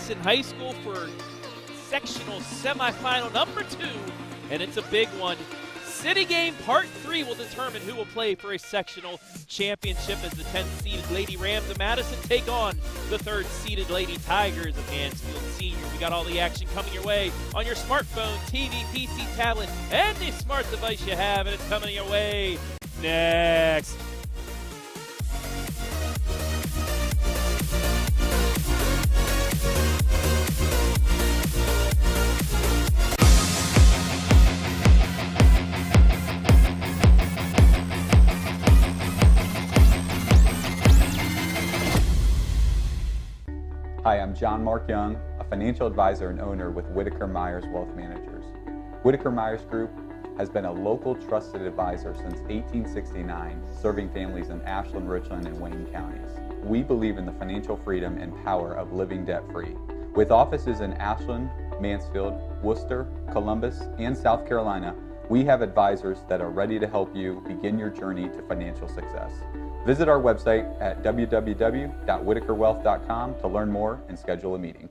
Edison High School for sectional semifinal number 2, and it's a big one. City Game Part 3 will determine who will play for a sectional championship as the 10th-seeded Lady Rams of Madison take on the 3rd-seeded Lady Tygers of Mansfield Senior. We got all the action coming your way on your smartphone, TV, PC, tablet, any smart device you have, and it's coming your way next. Hi, I'm John Mark Young, a financial advisor and owner with Whitaker Myers Wealth Managers. Whitaker Myers Group has been a local trusted advisor since 1869, serving families in Ashland, Richland, and Wayne counties. We believe in the financial freedom and power of living debt-free. With offices in Ashland, Mansfield, Worcester, Columbus, and South Carolina, we have advisors that are ready to help you begin your journey to financial success. Visit our website at www.whitakerwealth.com to learn more and schedule a meeting.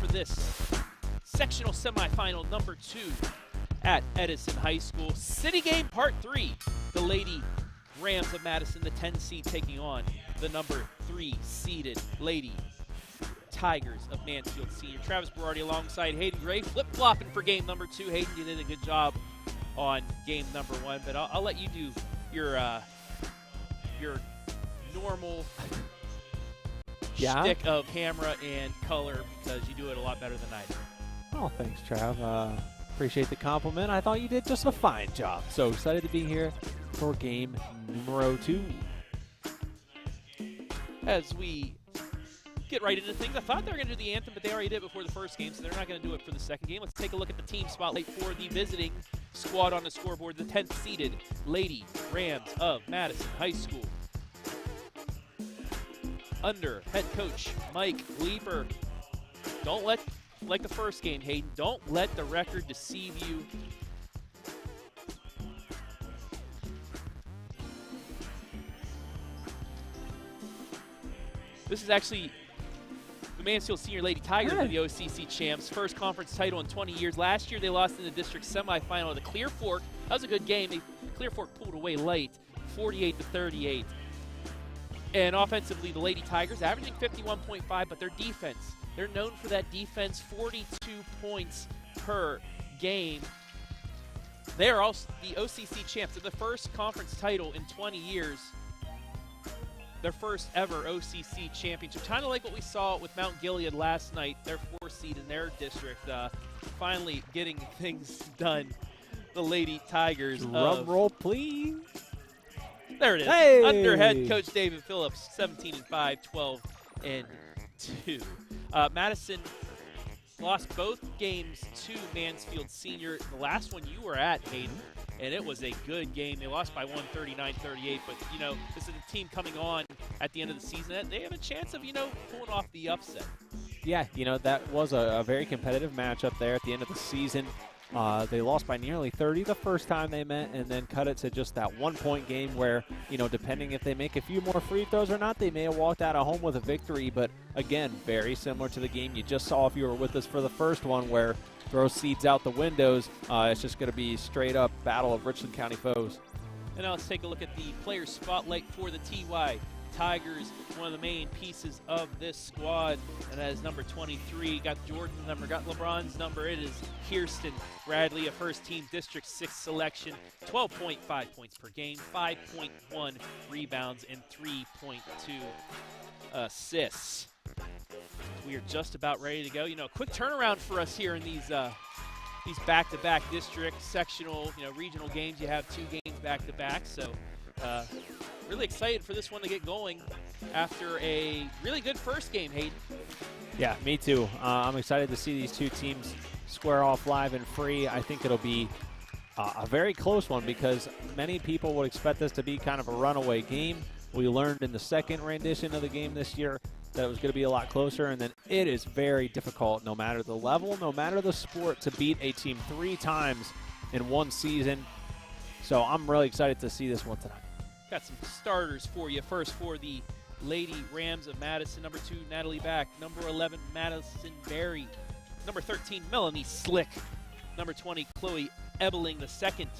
For this sectional semifinal number 2 at Edison High School. City Game Part 3. The Lady Rams of Madison, the 10 seed, taking on the number 3 seeded Lady Tygers of Mansfield Senior. Travis Berardi alongside Hayden Gray, flip-flopping for game number 2. Hayden, you did a good job on game number 1, but I'll let you do your normal shtick of camera and color because you do it a lot better than I do. Oh, thanks, Trav. Appreciate the compliment. I thought you did just a fine job. So excited to be here for game numero 2. As we get right into things, I thought they were going to do the anthem, but they already did before the first game, so they're not going to do it for the second game. Let's take a look at the team spotlight for the visiting squad on the scoreboard, the 10th seeded Lady Rams of Madison High School. Under head coach Mike Leeper. Don't let, like the first game, Hayden, don't let the record deceive you. This is actually the Mansfield Senior Lady Tigers are the OCC champs. First conference title in 20 years. Last year they lost in the district semifinal to Clear Fork. That was a good game. Clear Fork pulled away late, 48-38. And offensively, the Lady Tigers averaging 51.5, but their defense, they're known for that defense, 42 points per game. They are also the OCC champs. They're the first conference title in 20 years. Their first ever OCC championship. Kind of like what we saw with Mount Gilead last night, their 4th seed in their district. Finally getting things done. The Lady Tigers. Drum roll, please. There it is. Hey! Under head coach David Phillips, 17-5, 12-2. 2. Madison lost both games to Mansfield Senior. The last one you were at, Hayden, and it was a good game. They lost by 139-38, but, you know, this is a team coming on at the end of the season. They have a chance of, you know, pulling off the upset. Yeah, you know, that was a very competitive matchup there at the end of the season. They lost by nearly 30 the first time they met, and then cut it to just that 1-point game where, you know, depending if they make a few more free throws or not, they may have walked out of home with a victory. But again, very similar to the game you just saw if you were with us for the first one, where throw seeds out the windows. It's just going to be straight up battle of Richland County foes. And now let's take a look at the player spotlight for the TY Tigers, one of the main pieces of this squad, and that is number 23. Got Jordan's number, got LeBron's number. It is Kiersten Bradley, a first-team District 6 selection, 12.5 points per game, 5.1 rebounds, and 3.2 assists. We are just about ready to go. You know, a quick turnaround for us here in these back-to-back district, sectional, you know, regional games. You have 2 games back-to-back, so really excited for this one to get going after a really good first game, Hayden. Yeah, me too. I'm excited to see these 2 teams square off live and free. I think it'll be a very close one because many people would expect this to be kind of a runaway game. We learned in the second rendition of the game this year that it was going to be a lot closer, and then it is very difficult, no matter the level, no matter the sport, to beat a team 3 times in one season. So I'm really excited to see this one tonight. Got some starters for you. First for the Lady Rams of Madison, number 2, Natalie Back. Number 11, Madison Berry. Number 13, Melanie Slick. Number 20, Chloe Ebeling, the second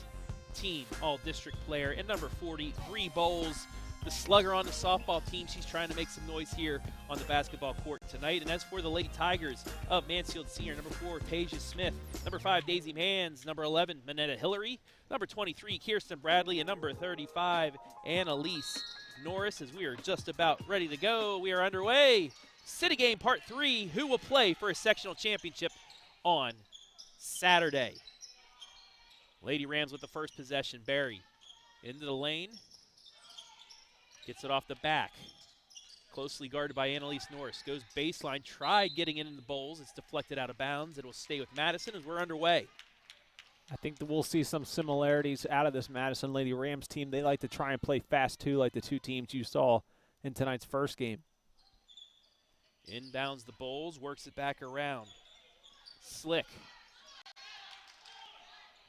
team all-district player. And number 40, Bree Bowles, the slugger on the softball team. She's trying to make some noise here on the basketball court tonight. And as for the Lady Tigers of Mansfield Senior, number 4, Tasia Smith. Number 5, Daisy Mans. Number 11, Manetta Hillary. Number 23, Kiersten Bradley. And number 35, Annalise Norris. As we are just about ready to go, we are underway. City Game Part 3, who will play for a sectional championship on Saturday. Lady Rams with the first possession. Barry into the lane. Gets it off the back. Closely guarded by Annalise Norris. Goes baseline. Tried getting it in the bowls. It's deflected out of bounds. It will stay with Madison as we're underway. I think that we'll see some similarities out of this Madison Lady Rams team. They like to try and play fast, too, like the 2 teams you saw in tonight's first game. Inbounds the bowls. Works it back around. Slick.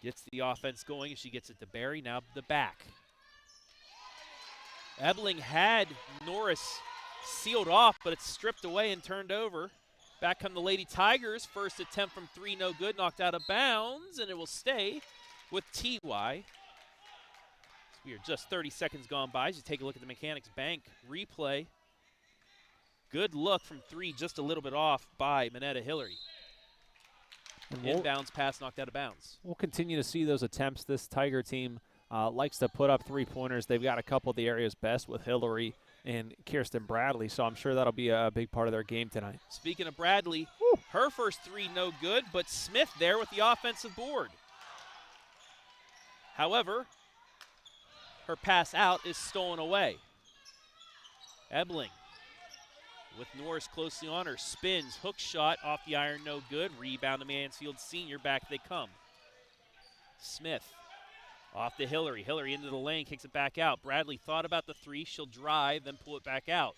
Gets the offense going as she gets it to Barry. Now the back. Ebeling had Norris sealed off, but it's stripped away and turned over. Back come the Lady Tigers. First attempt from 3, no good. Knocked out of bounds, and it will stay with TY. We are just 30 seconds gone by as you take a look at the Mechanics Bank replay. Good look from 3, just a little bit off by Manetta Hillary. Inbounds pass knocked out of bounds. We'll continue to see those attempts. This Tiger team likes to put up 3-pointers. They've got a couple of the areas best with Hillary and Kiersten Bradley, so I'm sure that'll be a big part of their game tonight. Speaking of Bradley, her first 3 no good, but Smith there with the offensive board. However, her pass out is stolen away. Ebeling with Norris closely on her. Spins, hook shot off the iron, no good. Rebound to Mansfield Senior, back they come. Smith off to Hillary. Hillary into the lane, kicks it back out. Bradley thought about the 3. She'll drive, then pull it back out.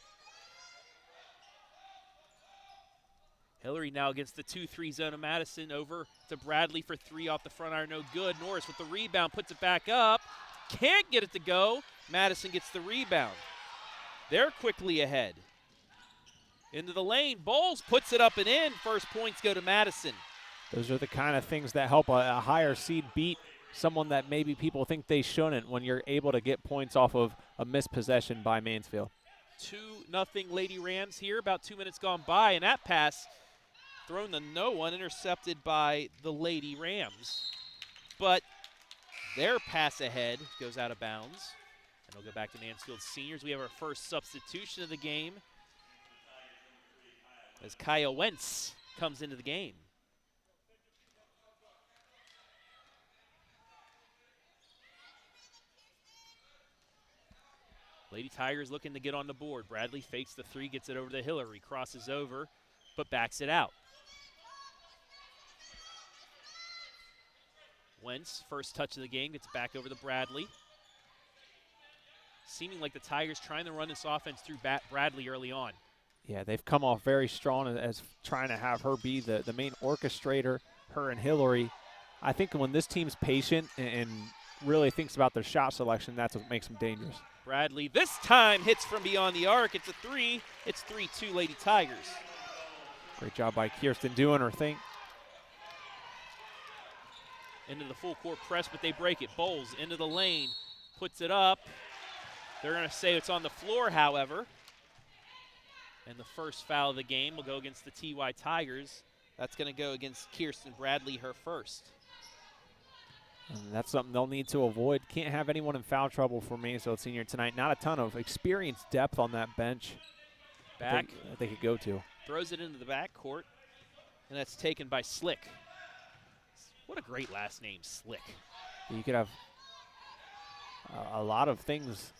Hillary now against the 2-3 zone of Madison. Over to Bradley for 3 off the front iron, no good. Norris with the rebound, puts it back up. Can't get it to go. Madison gets the rebound. They're quickly ahead. Into the lane. Bowles puts it up and in. First points go to Madison. Those are the kind of things that help a higher seed beat someone that maybe people think they shouldn't when you're able to get points off of a missed possession by Mansfield. 2-0 Lady Rams here, about 2 minutes gone by, and that pass thrown to no one, intercepted by the Lady Rams. But their pass ahead goes out of bounds, and we'll go back to Mansfield Seniors. We have our first substitution of the game as Kaya Wentz comes into the game. Lady Tigers looking to get on the board. Bradley fakes the three, gets it over to Hillary, crosses over, but backs it out. Wentz, first touch of the game, gets back over to Bradley. Seeming like the Tigers trying to run this offense through Bradley early on. Yeah, they've come off very strong as trying to have her be the main orchestrator, her and Hillary. I think when this team's patient and really thinks about their shot selection, that's what makes them dangerous. Bradley this time hits from beyond the arc. It's a three. It's 3-2 Lady Tigers. Great job by Kiersten doing her thing. Into the full court press, but they break it. Bowles into the lane, puts it up. They're going to say it's on the floor, however. And the first foul of the game will go against the TY Tigers. That's going to go against Kiersten Bradley, her first. And that's something they'll need to avoid. Can't have anyone in foul trouble for Mansfield Senior tonight. Not a ton of experience depth on that bench Back. that they could go to. Throws it into the backcourt, and that's taken by Slick. What a great last name, Slick. You could have a lot of things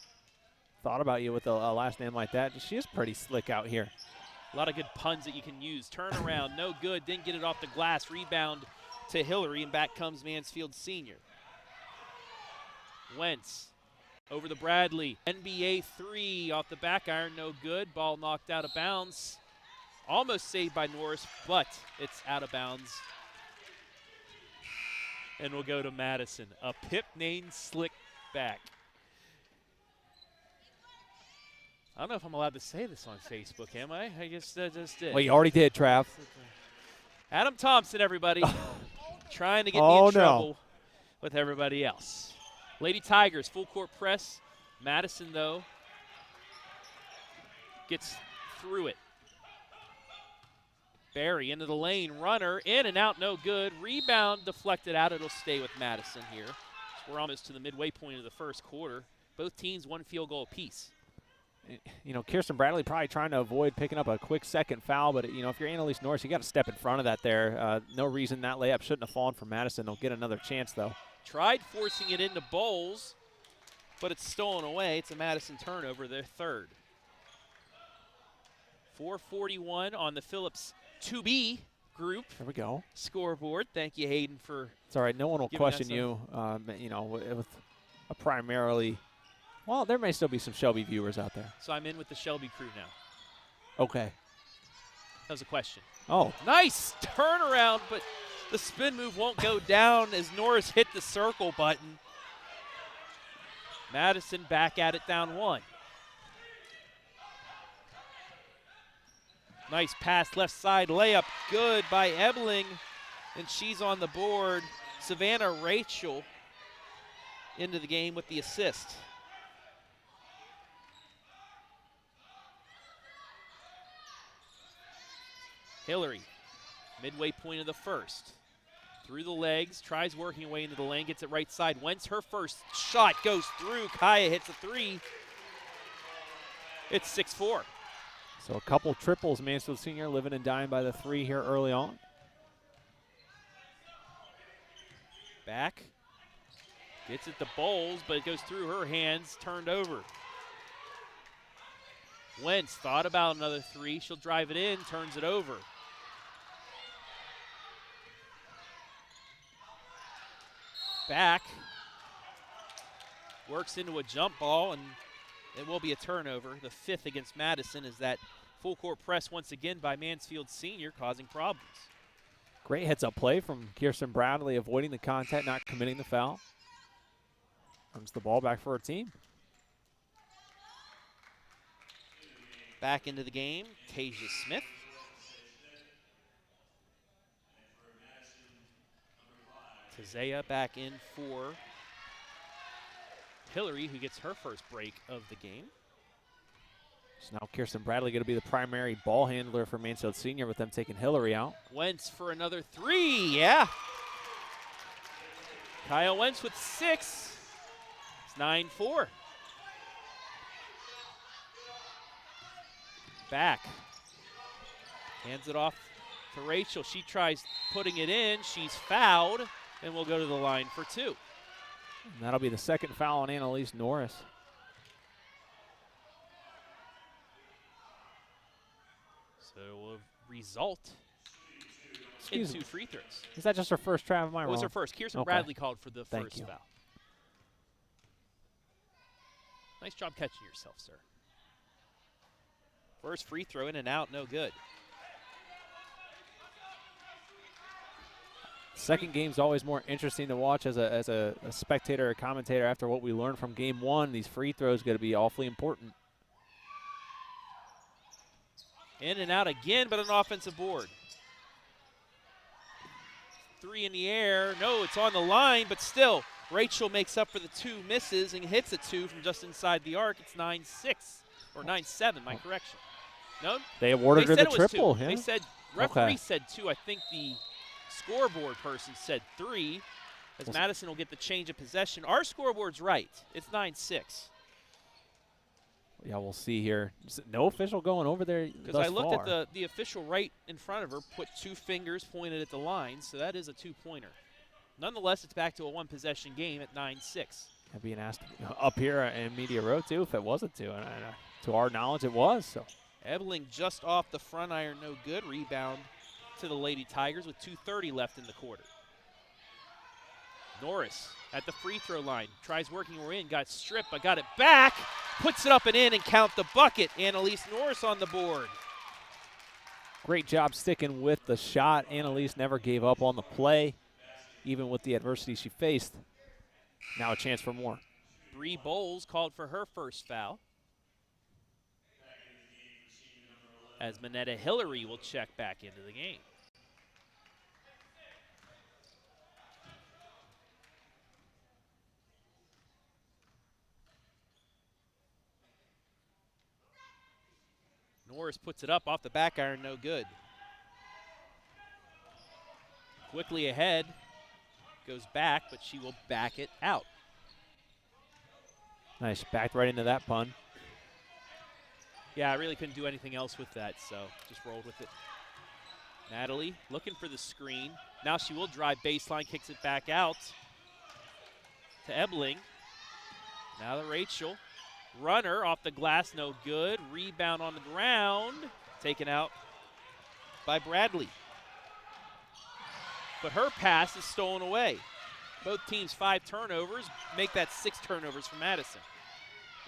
thought about you with a last name like that. She is pretty slick out here. A lot of good puns that you can use. Turn around, no good. Didn't get it off the glass. Rebound to Hillary, and back comes Mansfield Senior. Wentz over to Bradley. NBA three off the back iron, no good. Ball knocked out of bounds. Almost saved by Norris, but it's out of bounds. And we'll go to Madison. A Pip named Slick back. I don't know if I'm allowed to say this on Facebook, am I? I just did. Well, you already did, Trav. Adam Thompson, everybody. Trying to get me in trouble with everybody else. Lady Tigers, full court press. Madison, though, gets through it. Barry into the lane, runner, in and out, no good. Rebound deflected out. It'll stay with Madison here. We're almost to the midway point of the first quarter. Both teams one field goal apiece. You know, Kiersten Bradley probably trying to avoid picking up a quick second foul, but, you know, if you're Annalise Norris, you got to step in front of that there. No reason that layup shouldn't have fallen for Madison. They'll get another chance, though. Tried forcing it into Bowles, but it's stolen away. It's a Madison turnover, their third. 4:41 on the Phillips 2B group. There we go. Scoreboard. Thank you, Hayden, for It's all right. No one will question you, you know, with a primarily – well, there may still be some Shelby viewers out there. So I'm in with the Shelby crew now. Okay. That was a question. Oh. Nice turnaround, but the spin move won't go down as Norris hit the circle button. Madison back at it, down one. Nice pass, left side layup, good by Ebeling, and she's on the board. Savannah Rachel into the game with the assist. Hillary, midway point of the first. Through the legs, tries working away into the lane, gets it right side. Wentz, her first shot goes through. Kaya hits a three. It's 6-4. So a couple triples, Mansfield Senior living and dying by the three here early on. Back. Gets it to Bowles, but it goes through her hands, turned over. Wentz thought about another three. She'll drive it in, turns it over. Back. Works into a jump ball, and it will be a turnover. The fifth against Madison is that full court press once again by Mansfield Senior, causing problems. Great heads-up play from Kiersten Bradley, avoiding the contact, not committing the foul. Comes the ball back for her team. Back into the game, Tasia Smith. Tazea back in for Hillary, who gets her first break of the game. So now Kiersten Bradley going to be the primary ball handler for Mansfield Senior with them taking Hillary out. Wentz for another three, yeah. Kyle Wentz with 6. It's 9-4. Back. Hands it off to Rachel. She tries putting it in. She's fouled, and we'll go to the line for 2. And that'll be the second foul on Annalise Norris. So it will result in 2 free throws. Is that just her first try? Am I It wrong? was her first. Kiersten Okay. Bradley called for the Thank first you. foul. Nice job catching yourself, sir. First free throw in and out, no good. Second game's always more interesting to watch as a spectator or commentator after what we learned from game one. These free throws going to be awfully important. In and out again, but an offensive board. 3 in the air. No, it's on the line, but still, Rachel makes up for the 2 misses and hits a 2 from just inside the arc. It's 9-6, or 9-7, my correction. No? They awarded her the triple. Yeah? They said, referee said 2. I think the scoreboard person said 3, as Madison will get the change of possession. Our scoreboard's right. It's 9-6. Yeah, we'll see here. No official going over there because I looked at the official right in front of her, put 2 fingers pointed at the line, so that is a 2-pointer. Nonetheless, it's back to a 1-possession game at 9-6. Being asked up here in Media Row, too, if it wasn't to. And to our knowledge, it was. So Ebeling just off the front iron, no good. Rebound to the Lady Tigers with 2:30 left in the quarter. Norris at the free throw line. Tries working her in, got stripped, but got it back. Puts it up and in and count the bucket. Annalise Norris on the board. Great job sticking with the shot. Annalise never gave up on the play, even with the adversity she faced. Now a chance for more. Bree Bowles called for her first foul, as Minetta Hillary will check back into the game. Norris puts it up off the back iron, no good. Quickly ahead, goes back, but she will back it out. Nice, backed right into that pun. Yeah, I really couldn't do anything else with that, so just rolled with it. Natalie looking for the screen. Now she will drive baseline, kicks it back out to Ebeling. Now to Rachel. Runner off the glass, no good. Rebound on the ground, taken out by Bradley. But her pass is stolen away. Both teams 5 turnovers, make that 6 turnovers for Madison.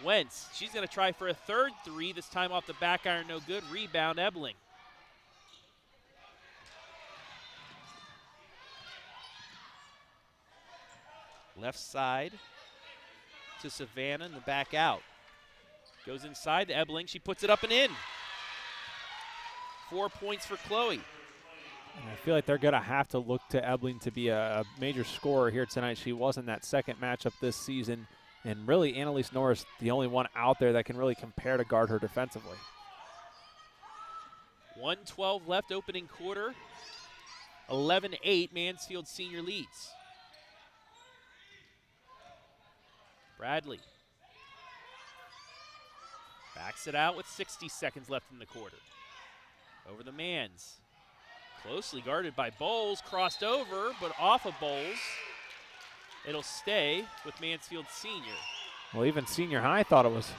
Wentz, she's going to try for a third 3, this time off the back iron, no good. Rebound, Ebeling. Left side to Savannah and the back out. Goes inside to Ebeling. She puts it up and in. 4 points for Chloe. And I feel like they're going to have to look to Ebeling to be a major scorer here tonight. She was in that second matchup this season. And really, Annalise Norris, the only one out there that can really compare to guard her defensively. 1:12 left, opening quarter. 11-8, Mansfield Senior leads. Bradley backs it out with 60 seconds left in the quarter. Over the Mans. Closely guarded by Bowles. Crossed over, but off of Bowles. It'll stay with Mansfield Senior. Well, even Senior High thought it was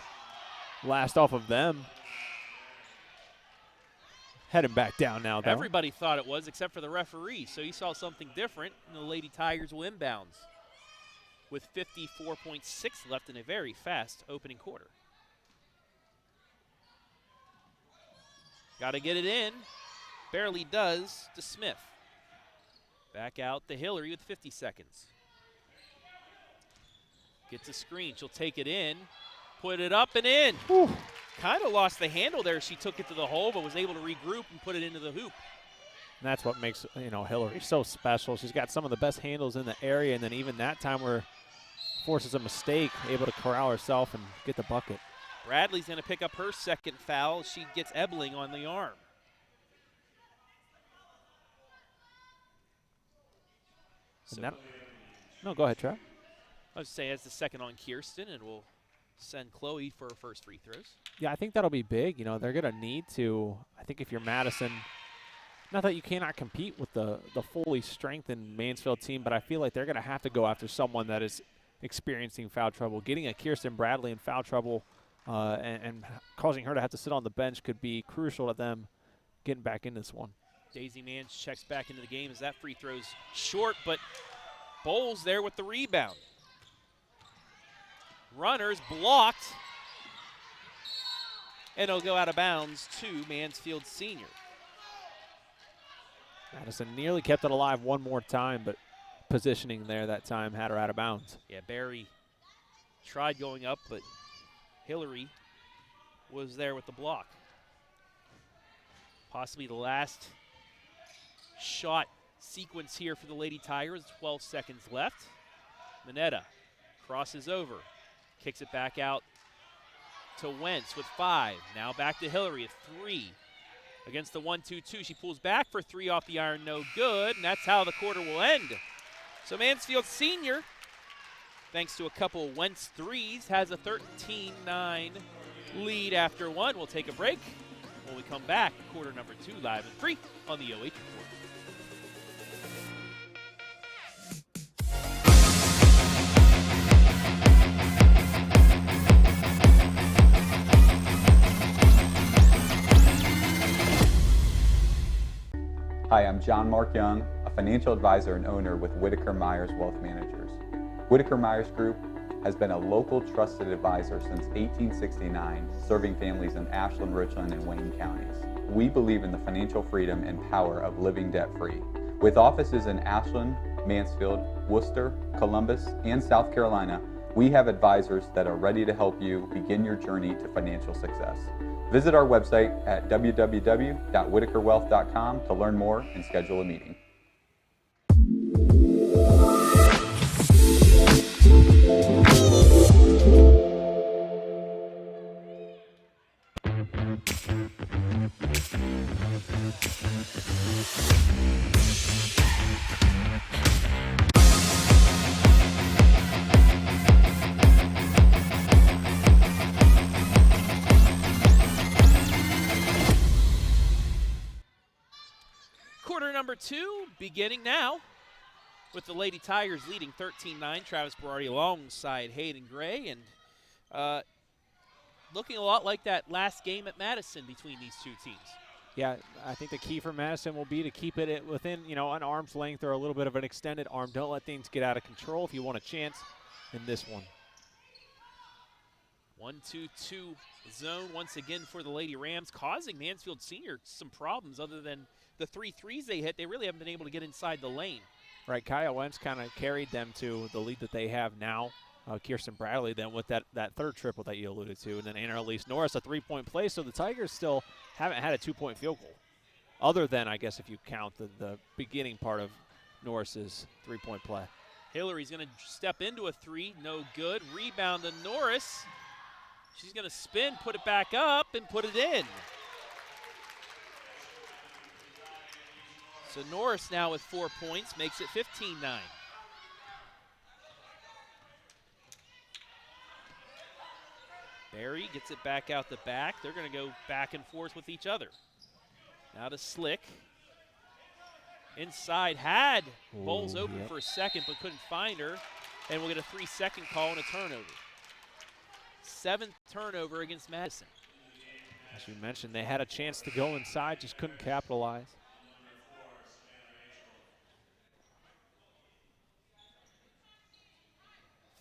last off of them. Heading back down now, though. Everybody thought it was, except for the referee. So he saw something different, and the Lady Tigers will inbounds with 54.6 left in a very fast opening quarter. Got to get it in. Barely does to Smith. Back out to Hillary with 50 seconds. Gets a screen. She'll take it in. Put it up and in. Kind of lost the handle there. She took it to the hole, but was able to regroup and put it into the hoop. And that's what makes, Hillary so special. She's got some of the best handles in the area, and then even that time where forces a mistake, able to corral herself and get the bucket. Bradley's going to pick up her second foul. She gets Ebeling on the arm. So no, go ahead, Trev. I was saying it's the second on Kiersten, and we'll send Chloe for her first free throws. Yeah, I think that'll be big. They're going to need to, I think if you're Madison, not that you cannot compete with the fully strengthened Mansfield team, but I feel like they're going to have to go after someone that is experiencing foul trouble. Getting a Kiersten Bradley in foul trouble and causing her to have to sit on the bench could be crucial to them getting back in this one. Daisy Mans checks back into the game as that free throw's short, but Bowles there with the rebound. Runners blocked, and it'll go out of bounds to Mansfield Senior. Madison nearly kept it alive one more time, but positioning there that time had her out of bounds. Yeah, Barry tried going up, but Hillary was there with the block. Possibly the last shot sequence here for the Lady Tigers. 12 seconds left. Mineta crosses over, kicks it back out to Wentz with 5. Now back to Hillary at 3. Against the 1-2-2, she pulls back for 3 off the iron, no good, and that's how the quarter will end. So Mansfield Senior, thanks to a couple Wentz threes, has a 13-9 lead after 1. We'll take a break. When we come back, quarter number 2 live and free on the OH Report. Hi, I'm John Mark Young, a financial advisor and owner with Whitaker Myers Wealth Managers. Whitaker Myers Group has been a local trusted advisor since 1869, serving families in Ashland, Richland, and Wayne counties. We believe in the financial freedom and power of living debt-free. With offices in Ashland, Mansfield, Worcester, Columbus, and South Carolina, we have advisors that are ready to help you begin your journey to financial success. Visit our website at www.whitakerwealth.com to learn more and schedule a meeting. Quarter number 2 beginning now with the Lady Tigers leading 13-9. Travis Berardi alongside Hayden Gray, and looking a lot like that last game at Madison between these two teams. Yeah, I think the key for Madison will be to keep it within, an arm's length or a little bit of an extended arm. Don't let things get out of control if you want a chance in this one. 1-2-2 zone once again for the Lady Rams, causing Mansfield Senior some problems. Other than the 3 threes they hit, they really haven't been able to get inside the lane. Right, Kaya Wentz kind of carried them to the lead that they have now. Kiersten Bradley then with that third triple that you alluded to, and then Annalise Norris a 3-point play. So the Tigers still haven't had a 2-point field goal, other than, I guess, if you count the beginning part of Norris's 3-point play. Hillary's going to step into a 3, no good. Rebound to Norris. She's going to spin, put it back up, and put it in. So Norris now with 4 points makes it 15-9. Barry gets it back out the back. They're going to go back and forth with each other. Now to Slick. Inside, had Bowles open for a second but couldn't find her. And we'll get a 3-second call and a turnover. 7th turnover against Madison. As you mentioned, they had a chance to go inside, just couldn't capitalize.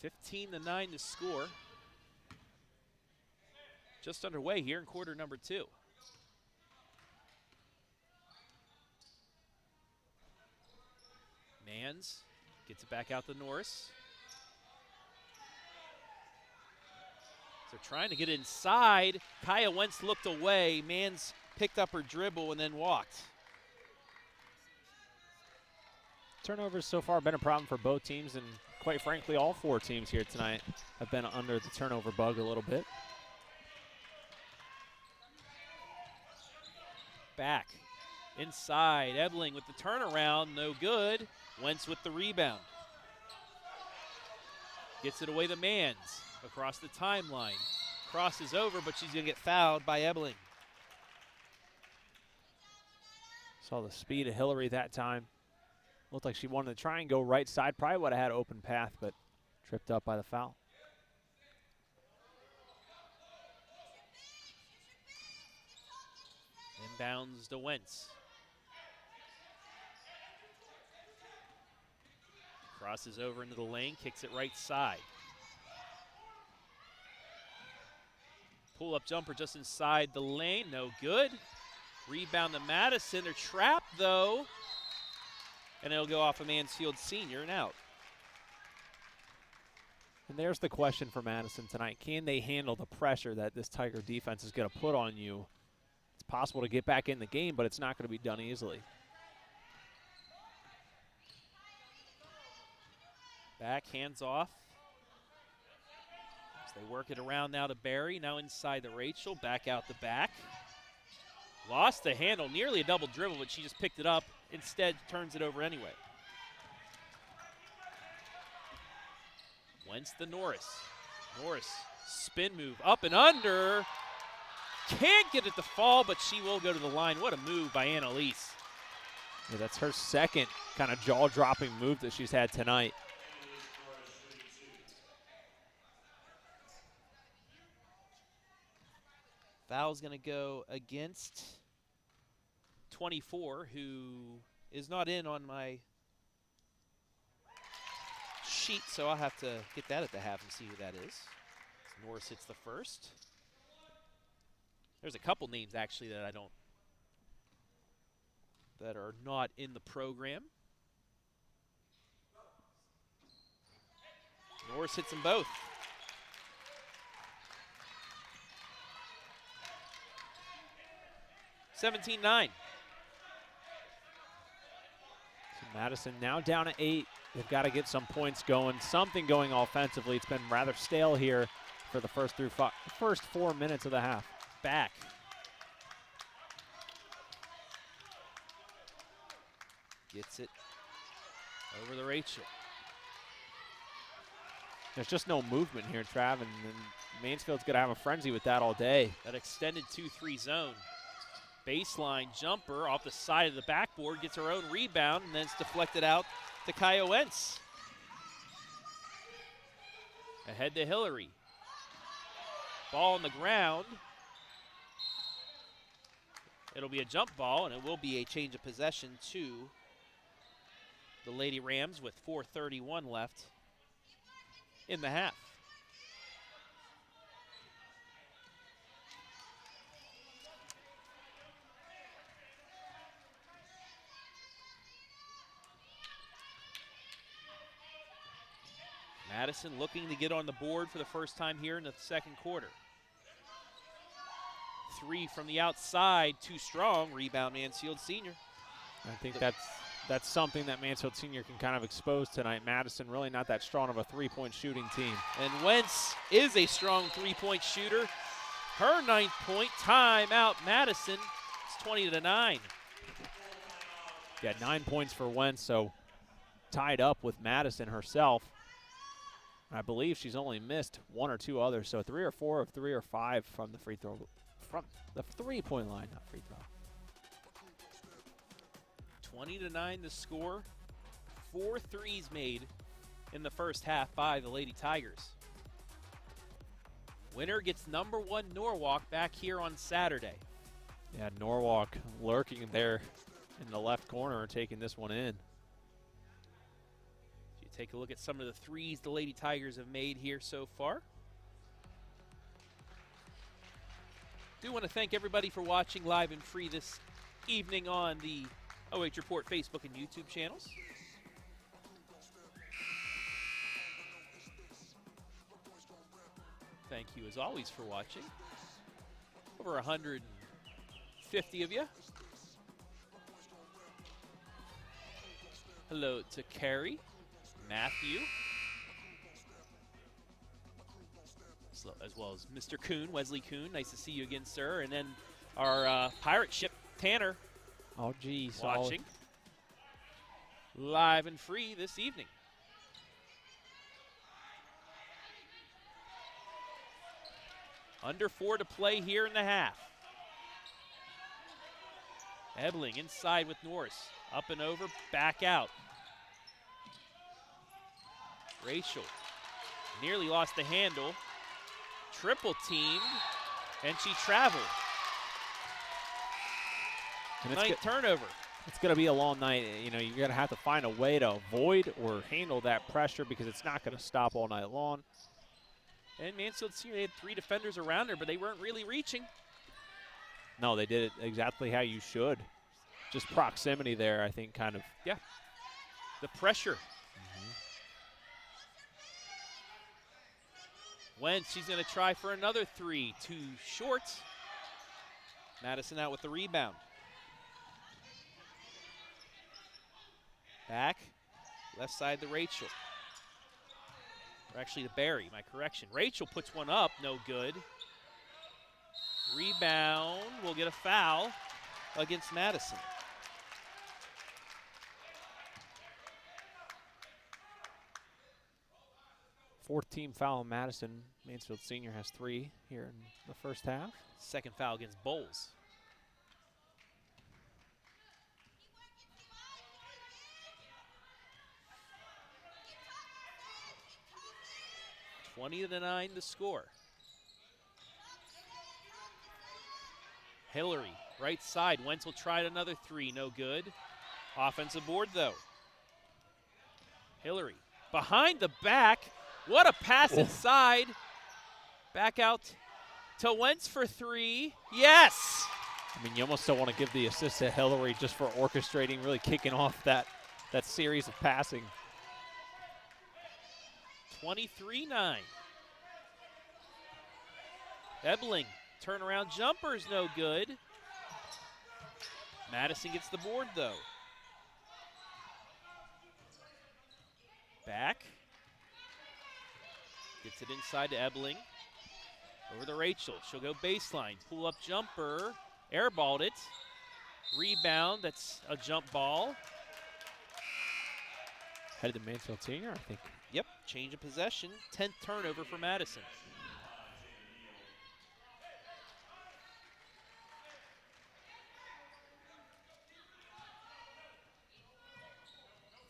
(15-9) to score. Just underway here in quarter number 2. Mans gets it back out to Norris. So trying to get inside. Kaya Wentz looked away. Mans picked up her dribble and then walked. Turnovers so far been a problem for both teams, and quite frankly, all 4 teams here tonight have been under the turnover bug a little bit. Back inside, Ebeling with the turnaround, no good. Wentz with the rebound. Gets it away to Mans across the timeline. Crosses over, but she's going to get fouled by Ebeling. Saw the speed of Hillary that time. Looked like she wanted to try and go right side. Probably would have had an open path, but tripped up by the foul. And Inbounds to Wentz. Crosses over into the lane, kicks it right side. Pull-up jumper just inside the lane, no good. Rebound to Madison, they're trapped though. And it'll go off a Mansfield senior and out. And there's the question for Madison tonight. Can they handle the pressure that this Tiger defense is going to put on you? It's possible to get back in the game, but it's not going to be done easily. Back, hands off. As they work it around now to Barry, now inside the Rachel, back out the back. Lost the handle, nearly a double dribble, but she just picked it up. Instead, turns it over anyway. Wentz to Norris. Norris, spin move, up and under. Can't get it to fall, but she will go to the line. What a move by Annalise. Yeah, that's her second kind of jaw-dropping move that she's had tonight. Foul's going to go against 24, who is not in on my sheet, so I'll have to get that at the half and see who that is. So Norris hits the first. There's a couple names actually that that are not in the program. Norris hits them both. (17-9). So Madison now down at 8. They've got to get some points going, something going offensively. It's been rather stale here for the first 4 minutes of the half. Back. Gets it over the Rachel. There's just no movement here, Trav, and Mansfield's going to have a frenzy with that all day. That extended 2-3 zone. Baseline jumper off the side of the backboard, gets her own rebound, and then it's deflected out to Kaya Wentz. Ahead to Hillary. Ball on the ground. It'll be a jump ball, and it will be a change of possession to the Lady Rams with 4:31 left in the half. Madison looking to get on the board for the first time here in the second quarter. 3 from the outside, too strong. Rebound Mansfield Senior. I think that's something that Mansfield Senior can kind of expose tonight. Madison really not that strong of a three-point shooting team. And Wentz is a strong three-point shooter. Her 9th point, timeout Madison. It's 20-9. Yeah, 9 points for Wentz, so tied up with Madison herself. I believe she's only missed 1 or 2 others, so 3 or 4 of 3 or 5 from the free throw, from the three-point line, not free throw. 20-9 the score. 4 threes made in the first half by the Lady Tigers. Winner gets number 1 Norwalk back here on Saturday. Yeah, Norwalk lurking there in the left corner, taking this one in. Take a look at some of the threes the Lady Tigers have made here so far. Do want to thank everybody for watching live and free this evening on the OH Report Facebook and YouTube channels. Thank you as always for watching. Over 150 of you. Hello to Carrie. Matthew, as well as Mr. Kuhn, Wesley Kuhn. Nice to see you again, sir. And then our pirate ship, Tanner. Oh, geez. Watching. Live and free this evening. Under 4 to play here in the half. Ebeling inside with Norris. Up and over, back out. Rachel nearly lost the handle. Triple teamed, and she traveled. And Ninth turnover. It's going to be a long night. You know, you're going to have to find a way to avoid or handle that pressure because it's not going to stop all night long. And Mansfield Senior, they had 3 defenders around her, but they weren't really reaching. No, they did it exactly how you should. Just proximity there, I think, kind of. Yeah. The pressure. Wentz, she's going to try for another 3. Too short. Madison out with the rebound. Back. Left side to Rachel. Or actually to Barry, my correction. Rachel puts one up, no good. Rebound, will get a foul against Madison. Fourth team foul on Madison. Mansfield Senior has 3 here in the first half. Second foul against Bowles. (20-9) the score. Hillary, right side. Wentz will try another 3, no good. Offensive board though. Hillary, behind the back. What a pass inside. Back out to Wentz for 3. Yes! I mean, you almost don't want to give the assist to Hillary just for orchestrating, really kicking off that series of passing. 23-9. Ebeling, turnaround jumper's no good. Madison gets the board though. Back. Gets it inside to Ebeling. Over to Rachel. She'll go baseline. Pull up jumper. Airballed it. Rebound. That's a jump ball. Headed to Mansfield Senior, I think. Yep. Change of possession. 10th turnover for Madison.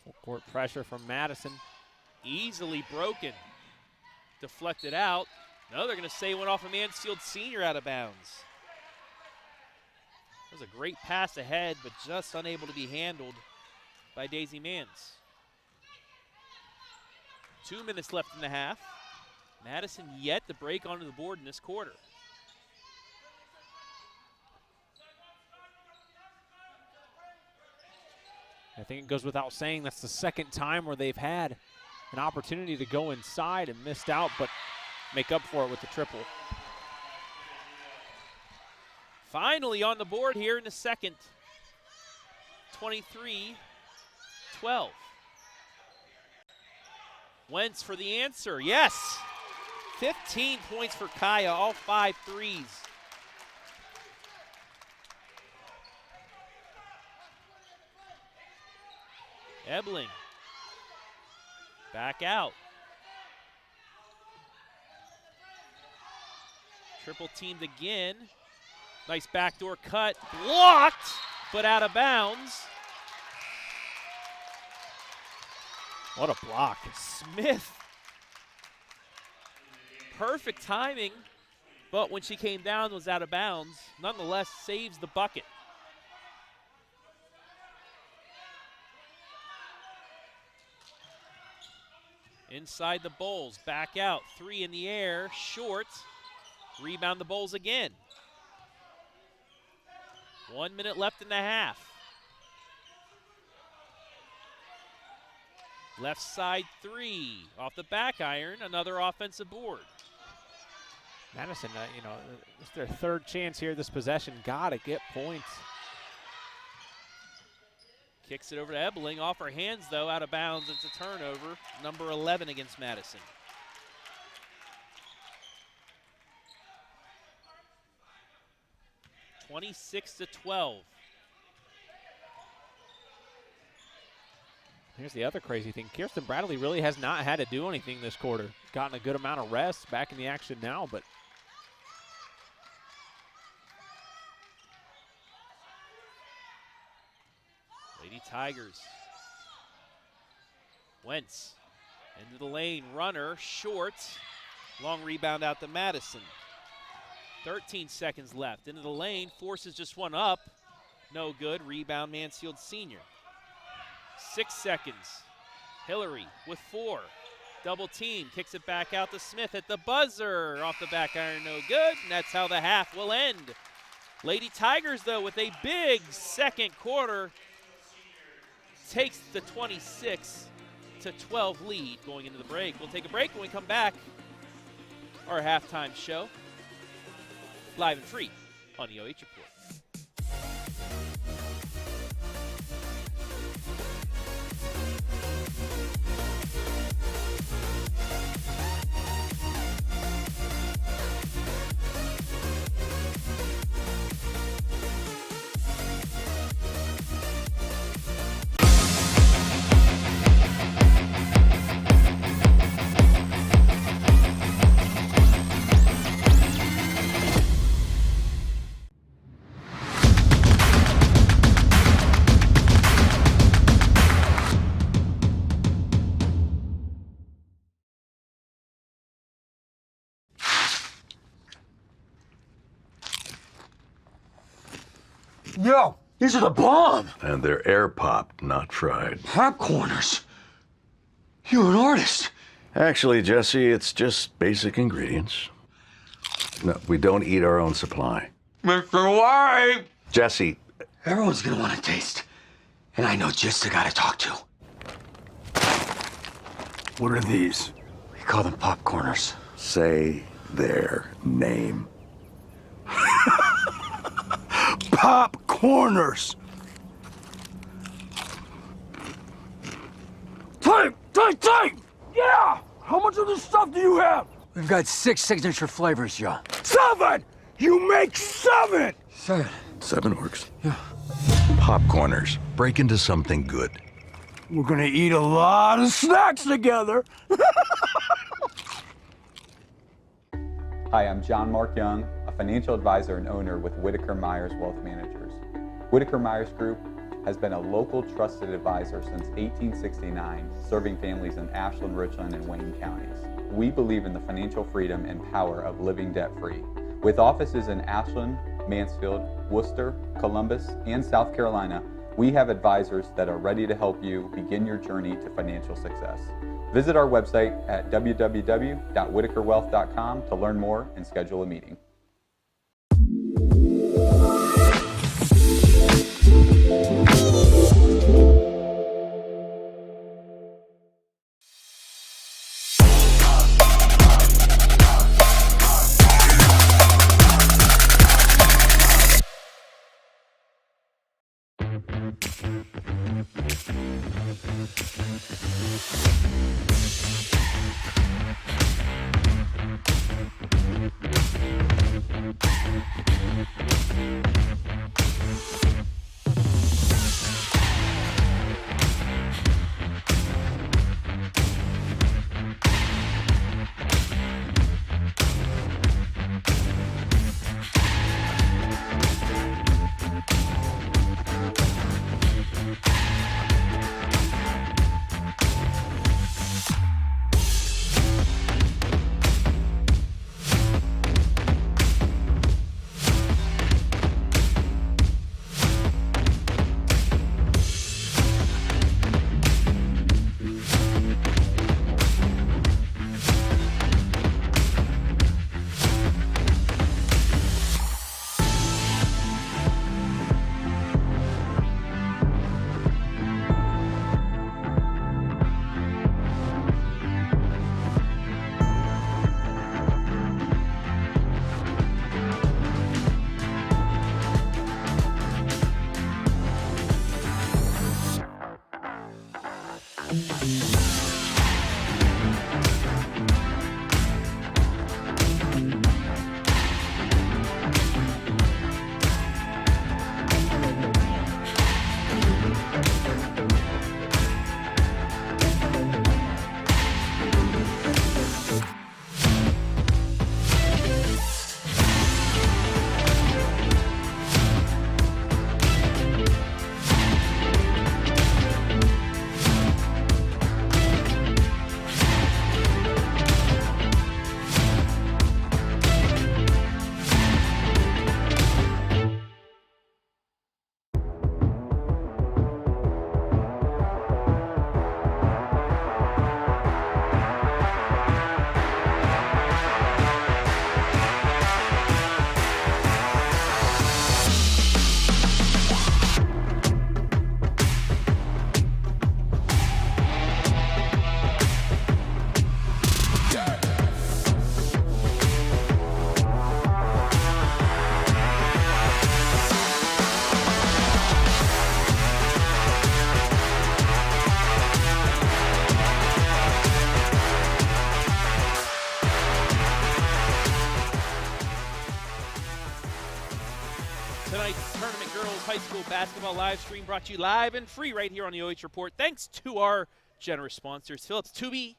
Full court pressure from Madison. Easily broken. Deflected out. No, they're going to say it went off of Mansfield Senior out of bounds. That was a great pass ahead, but just unable to be handled by Daisy Mans. 2 minutes left in the half. Madison yet to break onto the board in this quarter. I think it goes without saying that's the second time where they've had an opportunity to go inside and missed out, but make up for it with the triple. Finally on the board here in the second. 23-12. Wentz for the answer, yes! 15 points for Kaya, all 5 threes. Ebeling. Back out. Triple teamed again. Nice backdoor cut. Blocked, but out of bounds. What a block. Smith. Perfect timing, but when she came down, was out of bounds. Nonetheless, saves the bucket. Inside the Bulls, back out, 3 in the air, short. Rebound the Bulls again. 1 minute left in the half. Left side 3, off the back iron, another offensive board. Madison, you know, it's their third chance here this possession. Gotta get points. Kicks it over to Ebeling, off her hands though, out of bounds. It's a turnover, number 11 against Madison. (26-12). Here's the other crazy thing. Kiersten Bradley really has not had to do anything this quarter. Gotten a good amount of rest, back in the action now, but Lady Tigers. Wentz into the lane, runner, short. Long rebound out to Madison. 13 seconds left. Into the lane, forces just one up. No good. Rebound, Mansfield senior. 6 seconds. Hillary with 4. Double team. Kicks it back out to Smith at the buzzer. Off the back iron, no good. And that's how the half will end. Lady Tigers, though, with a big second quarter, takes the 26-12 lead going into the break. We'll take a break when we come back. Our halftime show, live and free on the OH Report. Yo, these are the bomb! And they're air popped, not fried. Popcorners? You're an artist. Actually, Jesse, it's just basic ingredients. No, we don't eat our own supply. Mr. White! Jesse. Everyone's gonna want to taste. And I know just the guy to talk to. What are these? We call them popcorners. Say their name. Popcorners! Take! Yeah! How much of this stuff do you have? We've got 6 signature flavors, John. 7! You make 7! 7. 7 works. Yeah. Popcorners. Break into something good. We're gonna eat a lot of snacks together. Hi, I'm John Mark Young, a financial advisor and owner with Whitaker Myers Wealth Managers. Whitaker Myers Group has been a local trusted advisor since 1869, serving families in Ashland, Richland, and Wayne counties. We believe in the financial freedom and power of living debt-free. With offices in Ashland, Mansfield, Worcester, Columbus, and South Carolina, we have advisors that are ready to help you begin your journey to financial success. Visit our website at www.whitakerwealth.com to learn more and schedule a meeting. High School basketball live stream brought to you live and free right here on the OH Report. Thanks to our generous sponsors, Phillips Tubi,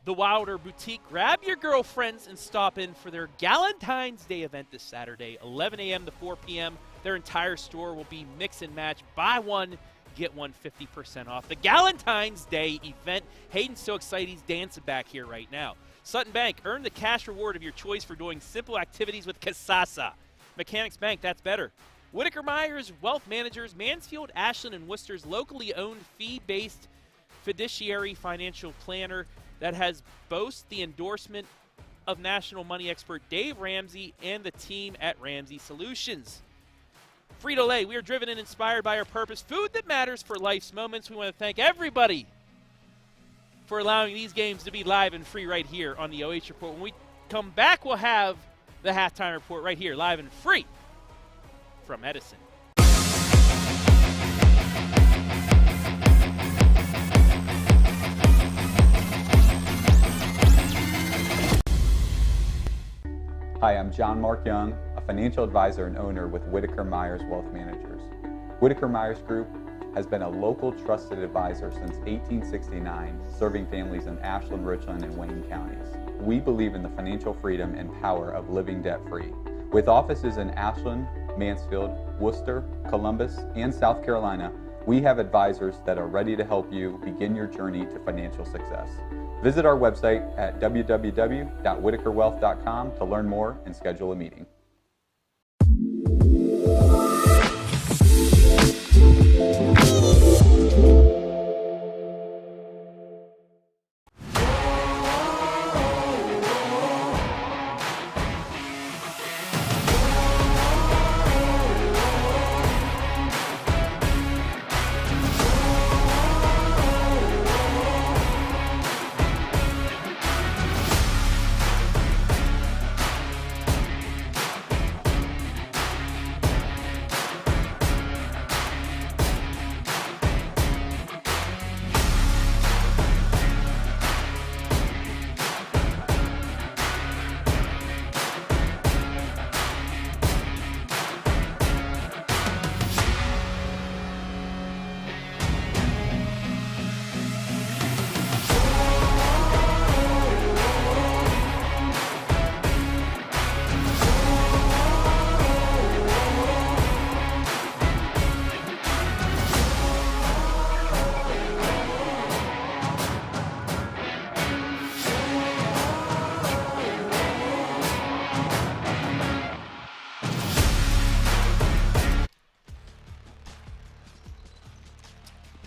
the Wilder Boutique. Grab your girlfriends and stop in for their Galentine's Day event this Saturday, 11 a.m. to 4 p.m. Their entire store will be mix and match. Buy one, get one 50% off. The Galentine's Day event. Hayden's so excited he's dancing back here right now. Sutton Bank, earn the cash reward of your choice for doing simple activities with Kasasa. Mechanics Bank, that's better. Whitaker Myers, Wealth Managers, Mansfield, Ashland, and Worcester's locally owned fee-based fiduciary financial planner that has boasts the endorsement of national money expert Dave Ramsey and the team at Ramsey Solutions. Frito-Lay, we are driven and inspired by our purpose, food that matters for life's moments. We want to thank everybody for allowing these games to be live and free right here on the OH Report. When we come back, we'll have the halftime report right here, live and free from Edison. Hi, I'm John Mark Young, a financial advisor and owner with Whitaker Myers Wealth Managers. Whitaker Myers Group has been a local trusted advisor since 1869, serving families in Ashland, Richland, and Wayne counties. We believe in the financial freedom and power of living debt-free. With offices in Ashland, Mansfield, Worcester, Columbus, and South Carolina, we have advisors that are ready to help you begin your journey to financial success. Visit our website at www.whitakerwealth.com to learn more and schedule a meeting.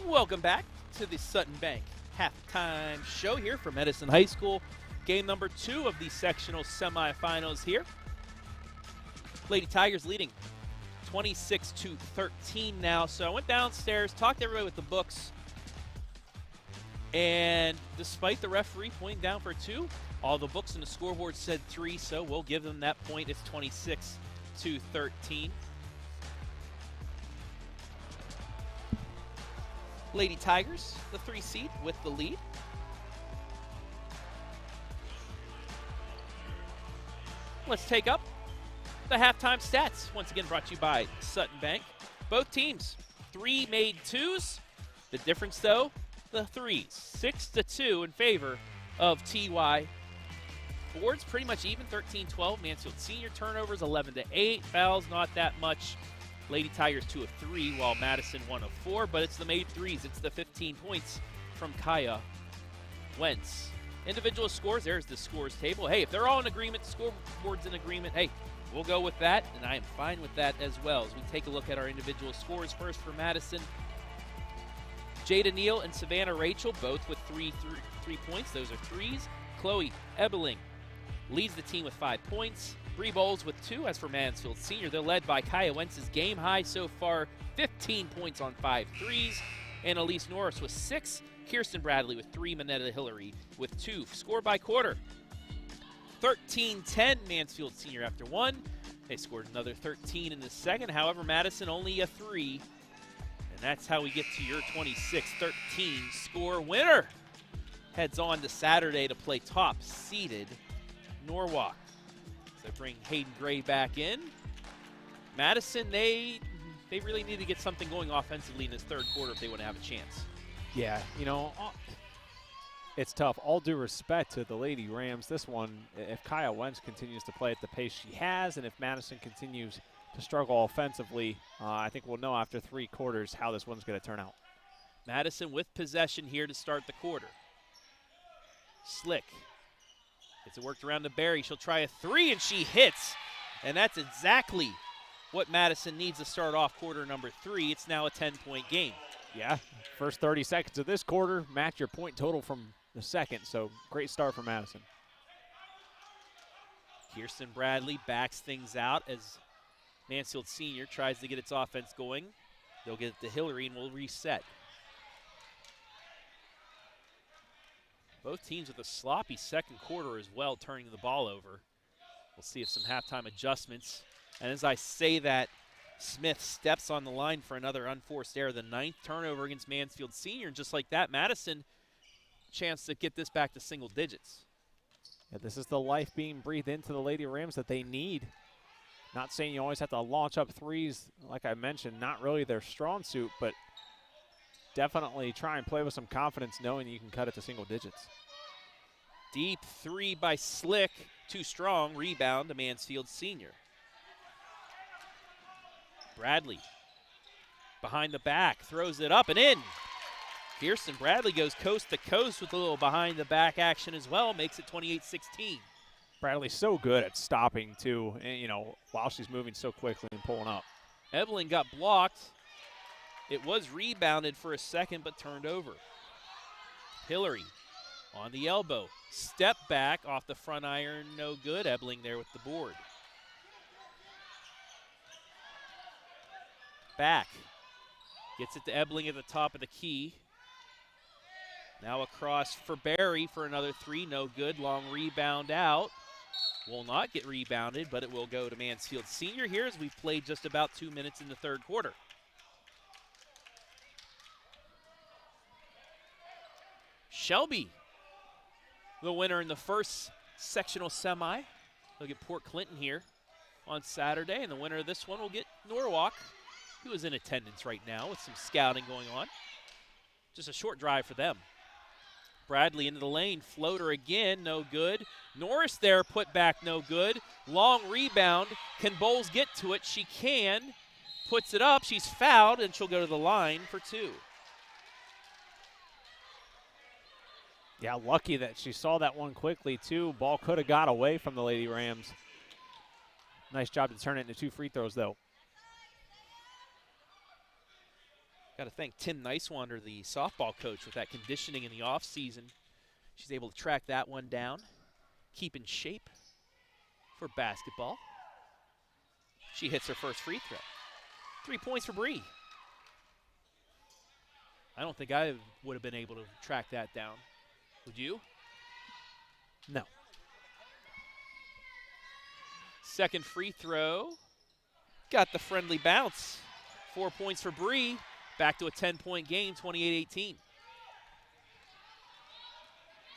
Welcome back to the Sutton Bank halftime show here from Edison High School. Game number 2 of the sectional semifinals here. Lady Tigers leading 26-13 now. So I went downstairs, talked to everybody with the books, and despite the referee pointing down for 2, all the books and the scoreboard said 3, so we'll give them that point. It's 26-13. Lady Tigers, the 3 seed with the lead. Let's take up the halftime stats. Once again brought to you by Sutton Bank. Both teams, 3 made 2s. The difference though, the 3s. 6-2 in favor of TY. Boards pretty much even, 13-12. Mansfield Senior turnovers, 11-8. Fouls, not that much. Lady Tigers 2 of 3, while Madison 1 of 4, but it's the made 3s. It's the 15 points from Kaya Wentz. Individual scores, there's the scores table. Hey, if they're all in agreement, scoreboard's in agreement, hey, we'll go with that, and I am fine with that as well. As we take a look at our individual scores, first for Madison, Jada Neal and Savannah Rachel, both with 3 points. Those are 3s. Chloe Ebeling leads the team with 5 points. Bree Bowles with 2. As for Mansfield Senior, they're led by Kaya Wentz's game high so far, 15 points on 5 threes. And Elise Norris with 6. Kiersten Bradley with 3. Minetta Hillary with 2. Score by quarter, 13-10 Mansfield Senior after 1. They scored another 13 in the second. However, Madison only a 3. And that's how we get to your 26-13 score winner. Heads on to Saturday to play top-seeded Norwalk. So bring Hayden Gray back in. Madison, they They really need to get something going offensively in this third quarter if they want to have a chance. Yeah, you know, it's tough. All due respect to the Lady Rams, this one, if Kaya Wentz continues to play at the pace she has, and if Madison continues to struggle offensively, I think we'll know after 3 quarters how this one's going to turn out. Madison with possession here to start the quarter. Slick gets it worked around to Barry. She'll try a 3, and she hits. And that's exactly what Madison needs to start off quarter number 3. It's now a 10-point game. Yeah, first 30 seconds of this quarter match your point total from the second, so great start for Madison. Kiersten Bradley backs things out as Mansfield Senior tries to get its offense going. They'll get it to Hillary and we'll reset. Both teams with a sloppy second quarter as well, turning the ball over. We'll see if some halftime adjustments. And as I say that, Smith steps on the line for another unforced error, the 9th turnover against Mansfield Senior. And just like that, Madison, chance to get this back to single digits. Yeah, this is the life being breathed into the Lady Rams that they need. Not saying you always have to launch up threes, like I mentioned, not really their strong suit, but definitely try and play with some confidence knowing you can cut it to single digits. Deep 3 by Slick, too strong, rebound to Mansfield Senior. Bradley behind the back, throws it up and in. Kiersten Bradley goes coast to coast with a little behind the back action as well, makes it 28-16. Bradley's so good at stopping too, and, you know, while she's moving so quickly and pulling up. Ebeling got blocked. It was rebounded for a second but turned over. Hillary on the elbow, step back off the front iron, no good. Ebeling there with the board. Back, gets it to Ebeling at the top of the key. Now across for Barry for another 3, no good. Long rebound out. Will not get rebounded, but it will go to Mansfield Senior here as we've played just about 2 minutes in the third quarter. Shelby, the winner in the first sectional semi. They'll get Port Clinton here on Saturday, and the winner of this one will get Norwalk, who is in attendance right now with some scouting going on. Just a short drive for them. Bradley into the lane, floater again, no good. Norris there, put back, no good. Long rebound, can Bowles get to it? She can, puts it up, she's fouled, and she'll go to the line for 2. Yeah, lucky that she saw that one quickly too. Ball could have got away from the Lady Rams. Nice job to turn it into 2 free throws though. Got to thank Tim Nicewander, the softball coach, with that conditioning in the offseason. She's able to track that one down, keep in shape for basketball. She hits her first free throw. 3 points for Bree. I don't think I would have been able to track that down. Would you? No. Second free throw. Got the friendly bounce. 4 points for Bree. Back to a 10-point game, 28-18.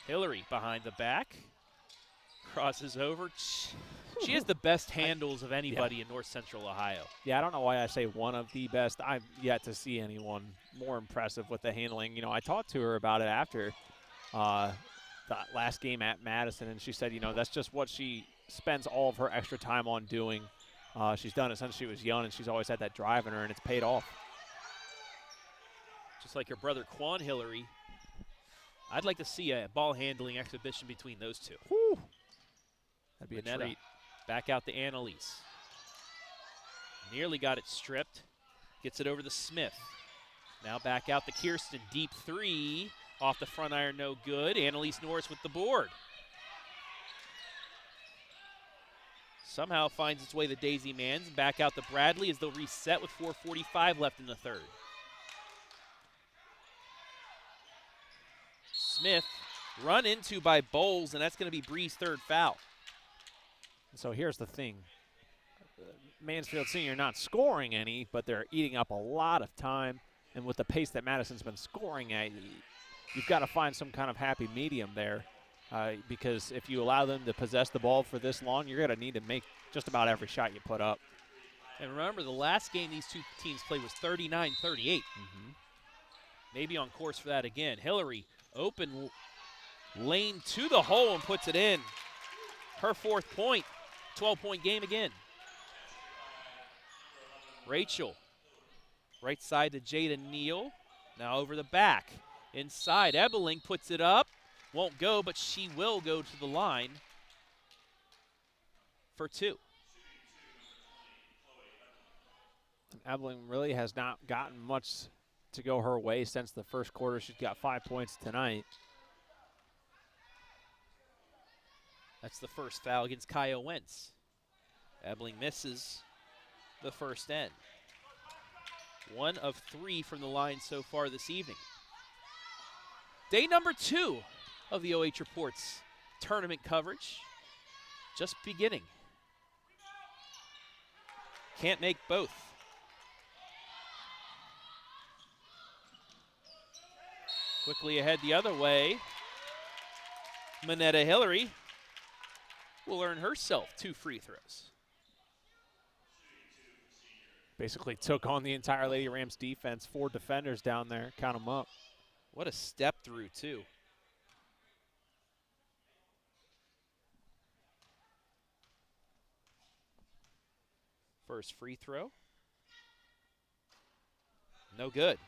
Hillary behind the back. Crosses over. She has the best handles of anybody in North Central Ohio. Yeah, I don't know why I say one of the best. I've yet to see anyone more impressive with the handling. You know, I talked to her about it after the last game at Madison, and she said, you know, that's just what she spends all of her extra time on doing. She's done it since she was young, and she's always had that drive in her, and it's paid off. Just like her brother Quan Hillary. I'd like to see a ball handling exhibition between those two. Whew. That'd be Renetta, a treat. back out to Annalise. Nearly got it stripped. Gets it over to Smith. Now back out to Kiersten. Deep 3. Off the front iron, no good. Annalise Norris with the board. Somehow finds its way to Daisy Manns. Back out to Bradley as they'll reset with 4:45 left in the third. Smith run into by Bowles, and that's going to be Bree's 3rd foul. So here's the thing. Mansfield Senior not scoring any, but they're eating up a lot of time. And with the pace that Madison's been scoring at, you've got to find some kind of happy medium there. Because if you allow them to possess the ball for this long, you're going to need to make just about every shot you put up. And remember, the last game these two teams played was 39-38. Maybe on course for that again. Hillary, open lane to the hole and puts it in. Her 4th point, 12-point game again. Rachel, right side to Jada Neal. Now over the back. Inside, Ebeling puts it up. Won't go, but she will go to the line for 2. Ebeling really has not gotten much to go her way since the first quarter. She's got 5 points tonight. That's the first foul against Kaya Wentz. Ebeling misses the first end. 1 of 3 from the line so far this evening. Day number 2 of the OH Reports tournament coverage. Just beginning. Can't make both. Quickly ahead the other way. Manetta Hillary will earn herself 2 free throws. Basically took on the entire Lady Rams defense. 4 defenders down there. Count them up. What a step through, too. First free throw. No good.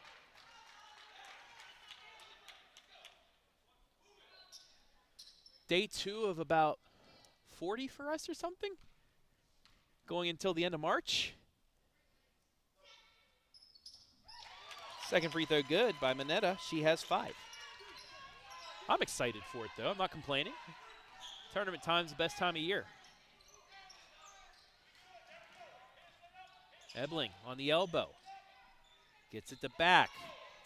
Day 2 of about 40 for us or something? Going until the end of March. Second free throw good by Manetta. She has 5. I'm excited for it, though. I'm not complaining. Tournament time's the best time of year. Ebeling on the elbow. Gets it to back.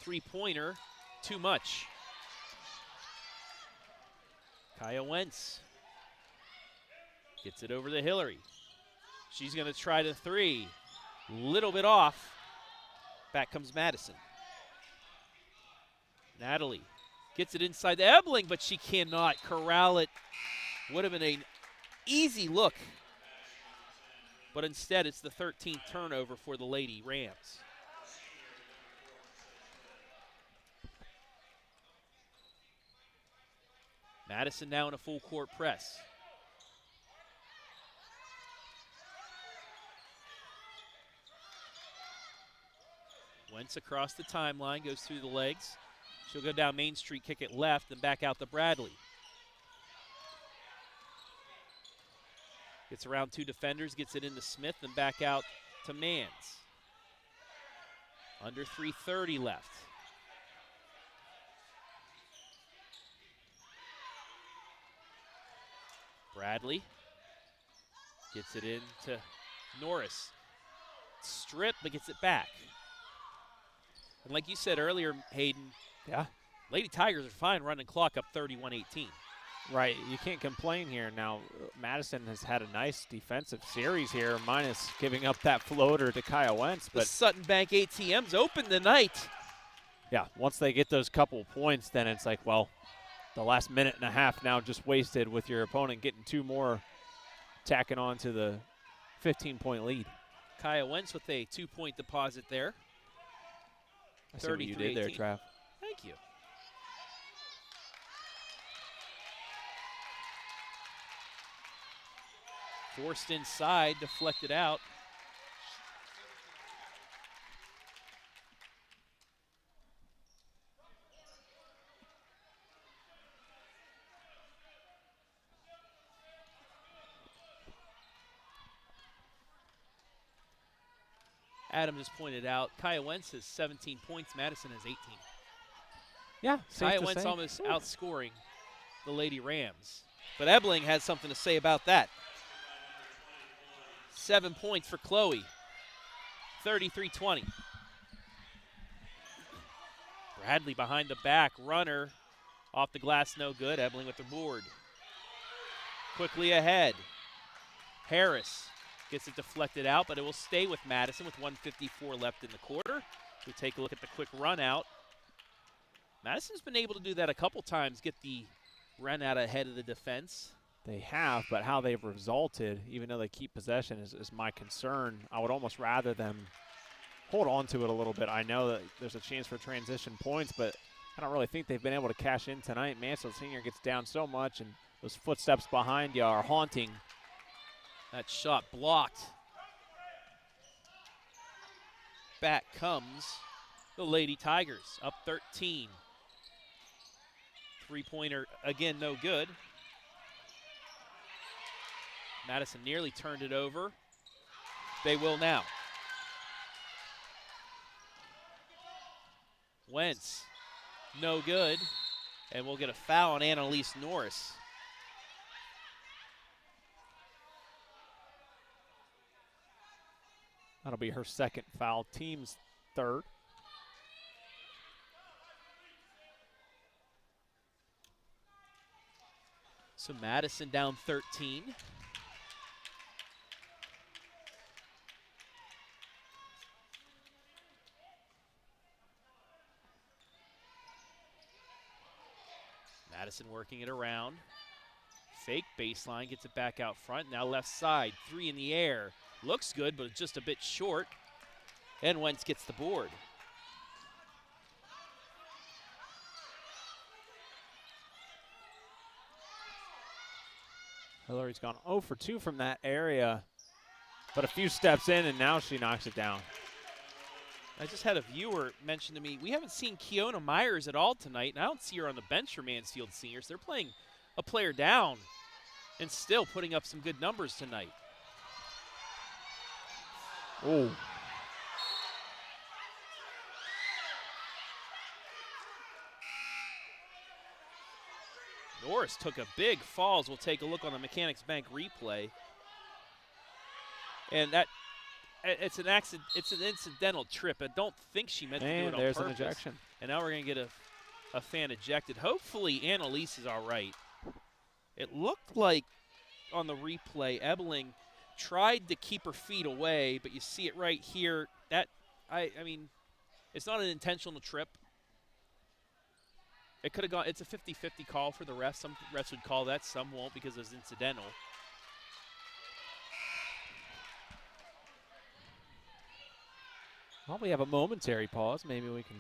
3-pointer. Too much. Kaya Wentz. Gets it over to Hillary. She's going to try the 3. Little bit off. Back comes Madison. Natalie gets it inside the Ebeling, but she cannot corral it. Would have been an easy look. But instead, it's the 13th turnover for the Lady Rams. Madison now in a full court press. Wentz across the timeline, goes through the legs. She'll go down Main Street, kick it left, and back out to Bradley. Gets around 2 defenders, gets it into Smith, and back out to Mans. Under 3:30 left. Bradley gets it into Norris. Strip, but gets it back. And like you said earlier, Hayden, Yeah. Lady Tigers are fine running clock up 31-18. Right, you can't complain here. Now, Madison has had a nice defensive series here, minus giving up that floater to Kaya Wentz. The But Sutton Bank ATM's open tonight. yeah, once they get those couple points, then it's like, well, the last minute and a half now just wasted with your opponent getting 2 more, tacking on to the 15-point lead. Kaya Wentz with a 2-point deposit there. I see what you did there, 33-18. Trav. Thank you. Forced inside, deflected out. Adam just pointed out, Kaya Wentz has 17 points, Madison has 18. Yeah, Kaya Wentz almost outscoring the Lady Rams. But Ebeling has something to say about that. 7 points for Chloe, 33-20. Bradley behind the back, runner off the glass, no good. Ebeling with the board. Quickly ahead. Harris gets it deflected out, but it will stay with Madison with 1:54 left in the quarter. We take a look at the quick run out. Madison's been able to do that a couple times, get the run out ahead of the defense. they have, but how they've resulted, even though they keep possession, is my concern. I would almost rather them hold on to it a little bit. I know that there's a chance for transition points, but I don't really think they've been able to cash in tonight. Mansfield Senior gets down so much, and those footsteps behind you are haunting. That shot blocked. Back comes the Lady Tigers, up 13. Three-pointer, again, no good. Madison nearly turned it over. They will now. Wentz, no good. And we'll get a foul on Annalise Norris. That'll be her second foul, team's third. So Madison down 13. Madison working it around. Fake baseline, gets it back out front. Now left side, three in the air. Looks good, but just a bit short. And Wentz gets the board. Hillary's gone 0 for 2 from that area, but a few steps in, and now she knocks it down. I just had a viewer mention to me, we haven't seen Kiona Myers at all tonight, and I don't see her on the bench for Mansfield Seniors. They're playing a player down and still putting up some good numbers tonight. Oh. Norris took a big fall. We'll take a look on the Mechanics Bank replay. And that it's an accident. It's an incidental trip. I don't think she meant to do it on there's purpose. An ejection. And now we're going to get a fan ejected. Hopefully Annalise is all right. It looked like on the replay, Ebeling tried to keep her feet away, but you see it right here. That I mean, it's not an intentional trip. It could have gone. It's a 50-50 call for the refs. Some refs would call that, some won't because it was incidental. Well, we have a momentary pause. Maybe we can.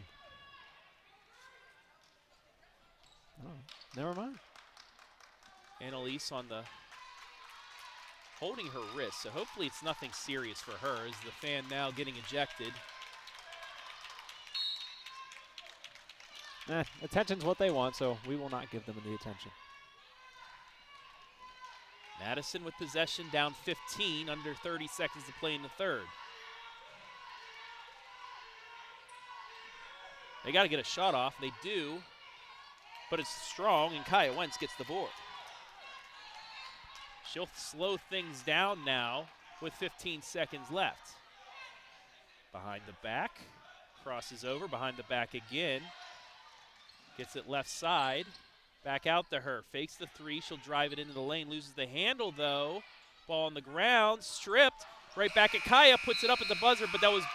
Oh, never mind. Annalise on the holding her wrist, so hopefully it's nothing serious for her. As the fan now getting ejected. Attention's what they want, so we will not give them the attention. Madison with possession, down 15, under 30 seconds to play in the third. They got to get a shot off. They do, but it's strong, and Kaya Wentz gets the board. She'll slow things down now with 15 seconds left. Behind the back, crosses over, behind the back again. Gets it left side, back out to her, fakes the three, she'll drive it into the lane, loses the handle though. Ball on the ground, stripped, right back at Kaya, puts it up at the buzzer, but that was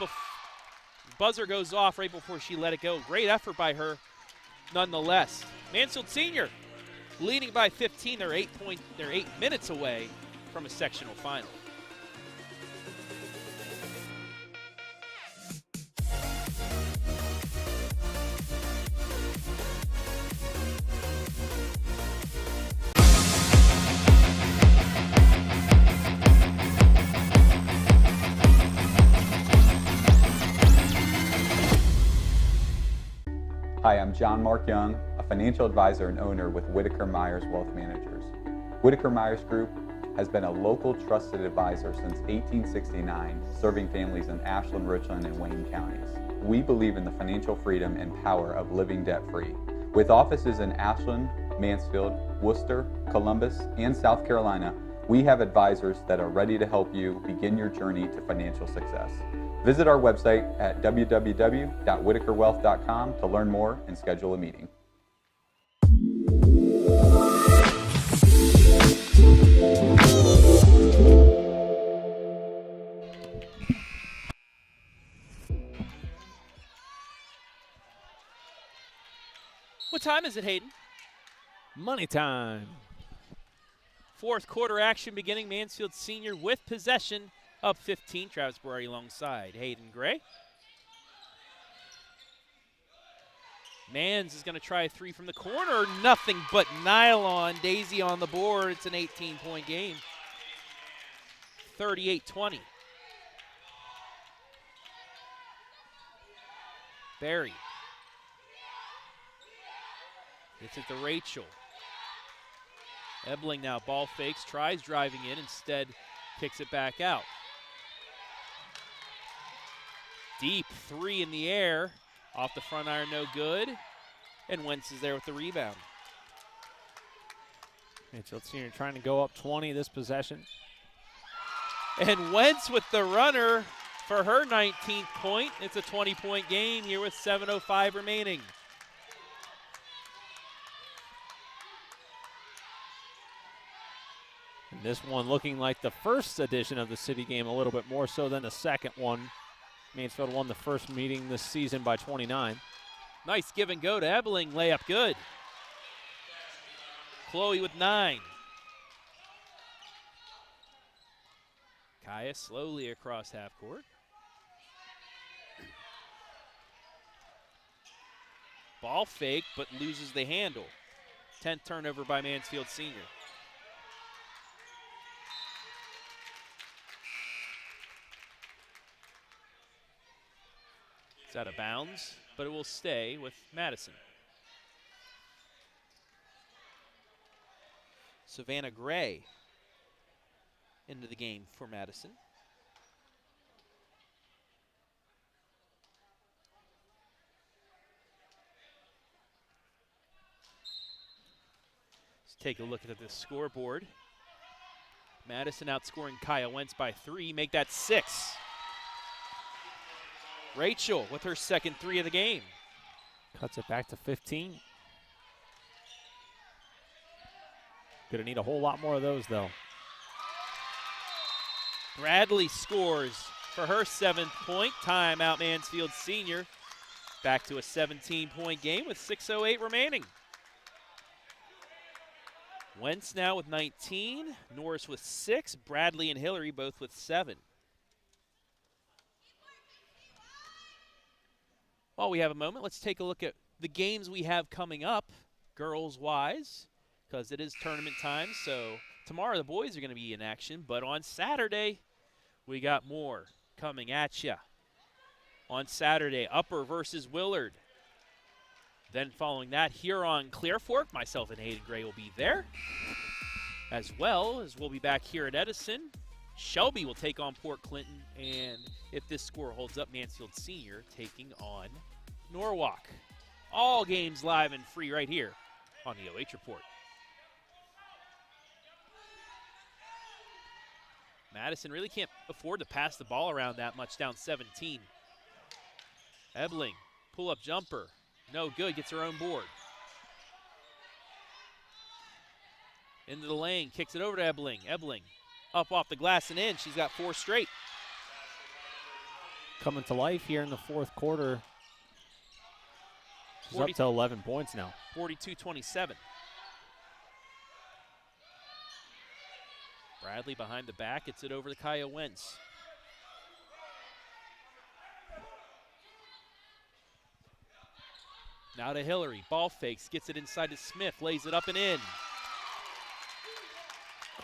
buzzer goes off right before she let it go. Great effort by her nonetheless. Mansfield Senior leading by 15, they're 8 minutes away from a sectional final. Hi, I'm John Mark Young, a financial advisor and owner with Whitaker Myers Wealth Managers. Whitaker Myers Group has been a local trusted advisor since 1869, serving families in Ashland, Richland, and Wayne counties. We believe in the financial freedom and power of living debt-free. With offices in Ashland, Mansfield, Worcester, Columbus, and South Carolina, we have advisors that are ready to help you begin your journey to financial success. Visit our website at www.whitakerwealth.com to learn more and schedule a meeting. What time is it, Hayden? Money time. Fourth quarter action beginning. Mansfield Senior with possession, up 15. Travis Barari alongside Hayden Gray. Mans is going to try a three from the corner. Nothing but nylon. Daisy on the board. It's an 18-point game. 38-20. Barry. Gets it to Rachel. Ebeling now ball fakes, tries driving in, instead kicks it back out. Deep three in the air. Off the front iron, no good. And Wentz is there with the rebound. Mansfield Senior trying to go up 20 this possession. And Wentz with the runner for her 19th point. It's a 20-point game here with 7:05 remaining. And this one looking like the first edition of the City game, a little bit more so than the second one. Mansfield won the first meeting this season by 29. Nice give and go to Ebeling, layup good. Chloe with 9. Kaya slowly across half court. Ball fake, but loses the handle. 10th turnover by Mansfield Senior. It's out of bounds, but it will stay with Madison. Savannah Gray into the game for Madison. Let's take a look at the scoreboard. Madison outscoring Kaya Wentz by 3, make that 6. Rachel with her second 3 of the game. Cuts it back to 15. Gonna need a whole lot more of those, though. Bradley scores for her 7th point. Timeout Mansfield Senior. Back to a 17-point game with 6:08 remaining. Wentz now with 19. Norris with 6. Bradley and Hillary both with 7. While we have a moment, let's take a look at the games we have coming up, girls-wise, because it is tournament time. So tomorrow the boys are going to be in action, but on Saturday we got more coming at you. On Saturday, Upper versus Willard. Then following that, Huron Clear Fork. Myself and Hayden Gray will be there, as well as we'll be back here at Edison. Shelby will take on Port Clinton, and if this score holds up, Mansfield Senior taking on Norwalk. All games live and free right here on the OH Report. Madison really can't afford to pass the ball around that much, down 17. Ebeling, pull-up jumper, no good, gets her own board. Into the lane, kicks it over to Ebeling. Ebeling up off the glass and in. She's got 4 straight. Coming to life here in the fourth quarter. She's up to 11 points now. 42-27. Bradley behind the back, gets it over to Kaya Wentz. Now to Hillary, ball fakes, gets it inside to Smith, lays it up and in.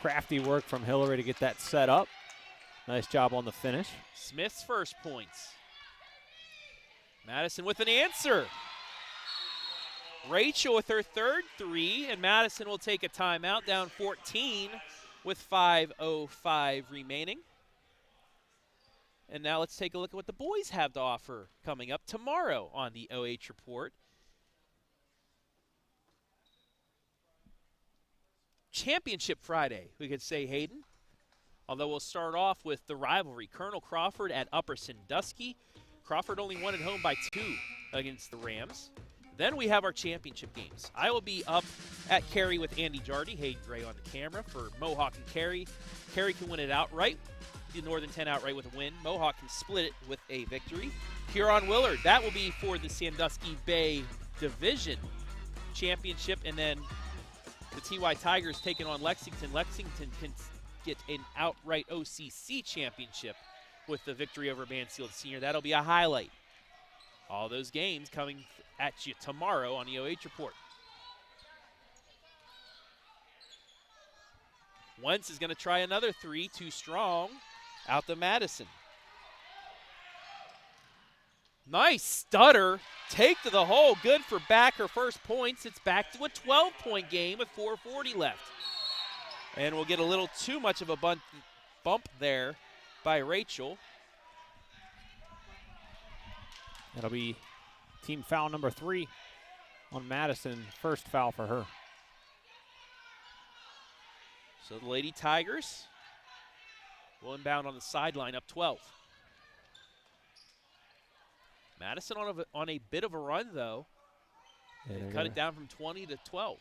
Crafty work from Hillary to get that set up. Nice job on the finish. Smith's first points. Madison with an answer. Rachel with her third 3, and Madison will take a timeout, down 14 with 5:05 remaining. And now let's take a look at what the boys have to offer coming up tomorrow on the OH Report. Championship Friday, we could say, Hayden. Although we'll start off with the rivalry. Colonel Crawford at Upper Sandusky. Crawford only won at home by 2 against the Rams. Then we have our championship games. I will be up at Cary with Andy Jardy, Hayden Gray on the camera for Mohawk and Cary. Cary can win it outright. The Northern 10 outright with a win. Mohawk can split it with a victory. Huron Willard, that will be for the Sandusky Bay Division Championship. And then The TY Tigers taking on Lexington. Lexington can get an outright OCC championship with the victory over Mansfield Senior. That'll be a highlight. All those games coming at you tomorrow on the OH Report. Wentz is going to try another three, too strong, out to Madison. Nice stutter, take to the hole, good for back her first points. It's back to a 12-point game with 4:40 left. And we'll get a little too much of a bump there by Rachel. That'll be team foul number 3 on Madison, first foul for her. So the Lady Tigers will inbound on the sideline, up 12. Madison on a bit of a run, though. Yeah, they cut it down from 20 to 12.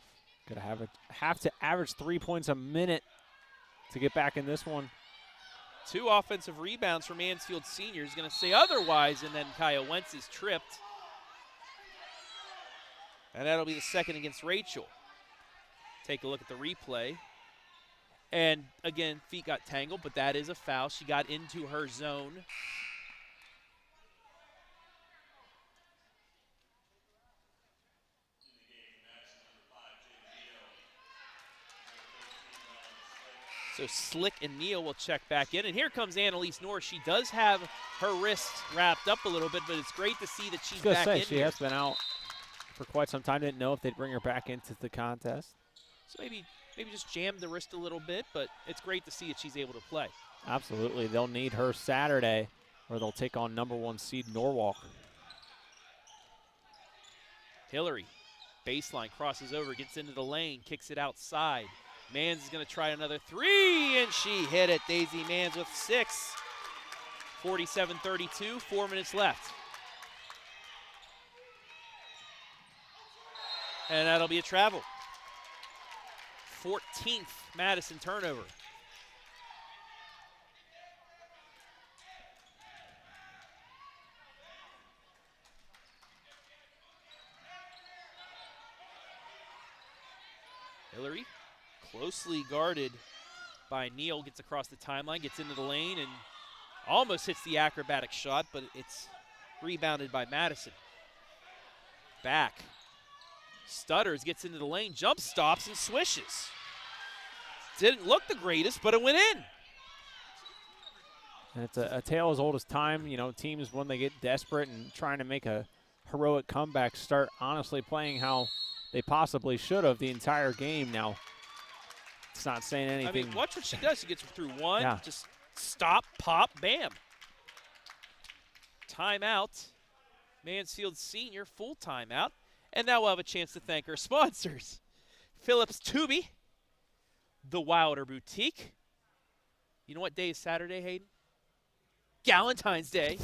Gonna have to average 3 points a minute to get back in this one. 2 offensive rebounds for Mansfield Seniors. Going to say otherwise, and then Kaya Wentz is tripped. And that'll be the second against Rachel. Take a look at the replay. And again, feet got tangled, but that is a foul. She got into her zone. So Slick and Neal will check back in. And here comes Annalise Norris. She does have her wrist wrapped up a little bit, but it's great to see that she's back in. She has been out for quite some time. Didn't know if they'd bring her back into the contest. So maybe just jammed the wrist a little bit, but it's great to see that she's able to play. Absolutely. They'll need her Saturday, where they'll take on #1 seed Norwalk. Hillary, baseline, crosses over, gets into the lane, kicks it outside. Mans is going to try another three, and she hit it. Daisy Mans with 6. 47-32, 4 minutes left. And that'll be a travel. 14th Madison turnover. Hillary, closely guarded by Neal, gets across the timeline, gets into the lane, and almost hits the acrobatic shot, but it's rebounded by Madison. Back. Stutters, gets into the lane, jump stops, and swishes. Didn't look the greatest, but it went in. And it's a tale as old as time. You know, teams, when they get desperate and trying to make a heroic comeback, start honestly playing how they possibly should have the entire game. Now, it's not saying anything. I mean, watch what she does. She gets through one, just stop, pop, bam. Timeout. Mansfield Senior, full timeout. And now we'll have a chance to thank our sponsors. Phillips Tubby, The Wilder Boutique. You know what day is Saturday, Hayden? Galentine's Day.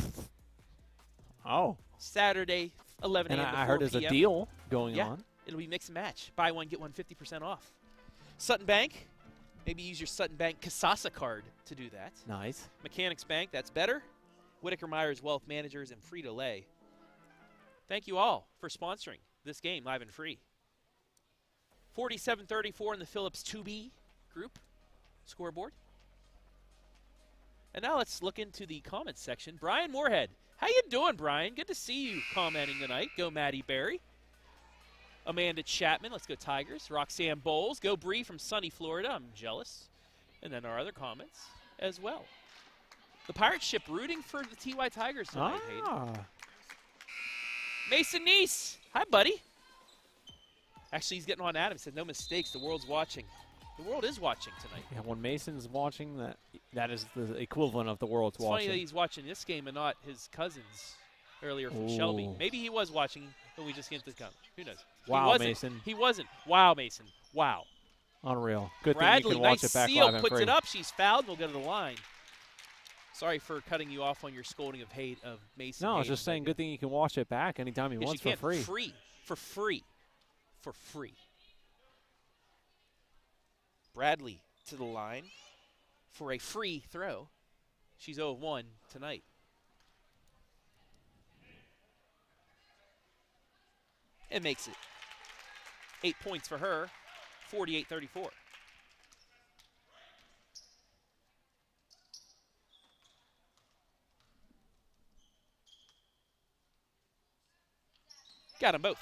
Oh. Saturday, 11 a.m. And to 4 I heard there's a deal going on. It'll be mix and match. Buy one, get one 50% off. Sutton Bank, maybe use your Sutton Bank Kasasa card to do that. Nice. Mechanics Bank, that's better. Whitaker Myers Wealth Managers and Frito-Lay. Thank you all for sponsoring this game live and free. 47-34 in the Phillips 2B group scoreboard. And now let's look into the comments section. Brian Moorhead. How you doing, Brian? Good to see you commenting tonight. Go Maddie Berry. Amanda Chapman, let's go Tigers. Roxanne Bowles, go Bree from sunny Florida. I'm jealous. And then our other comments as well. The pirate ship rooting for the TY Tigers tonight, Hayden. Mason Neese. Hi, buddy. Actually, he's getting on Adam. He said, no mistakes. The world's watching. The world is watching tonight. Yeah, when Mason's watching, that is the equivalent of the world's watching. It's funny that he's watching this game and not his cousins earlier from Shelby. Maybe he was watching, but we just can't discount. Who knows? Wow, Mason. He wasn't. Wow, Mason. Wow. Unreal. Good Bradley, thing you can watch nice it back seal, live and puts free. it up. She's fouled. We'll go to the line. Sorry for cutting you off on your scolding of Mason. No, I was just saying, good thing you can watch it back anytime you want for free. For free. Bradley to the line for a free throw. She's 0 of 1 tonight. And makes it 8 points for her. 48-34. Got them both.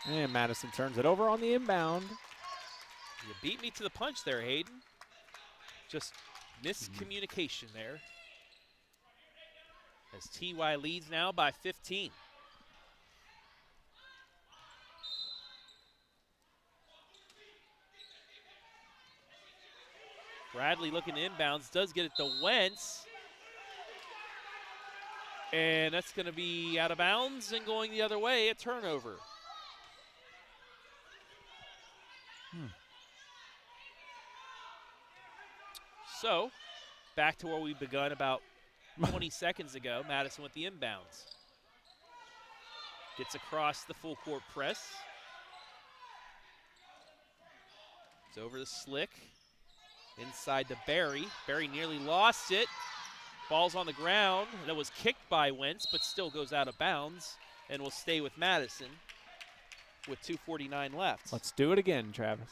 And Madison turns it over on the inbound. You beat me to the punch there, Hayden. Just miscommunication there. As TY leads now by 15. Bradley looking to inbounds, does get it to Wentz. And that's going to be out of bounds and going the other way, a turnover. So, back to where we begun about 20 seconds ago. Madison with the inbounds. Gets across the full court press. It's over to Slick. Inside to Barry. Barry nearly lost it. Ball's on the ground. That was kicked by Wentz, but still goes out of bounds and will stay with Madison with 2:49 left. Let's do it again, Travis.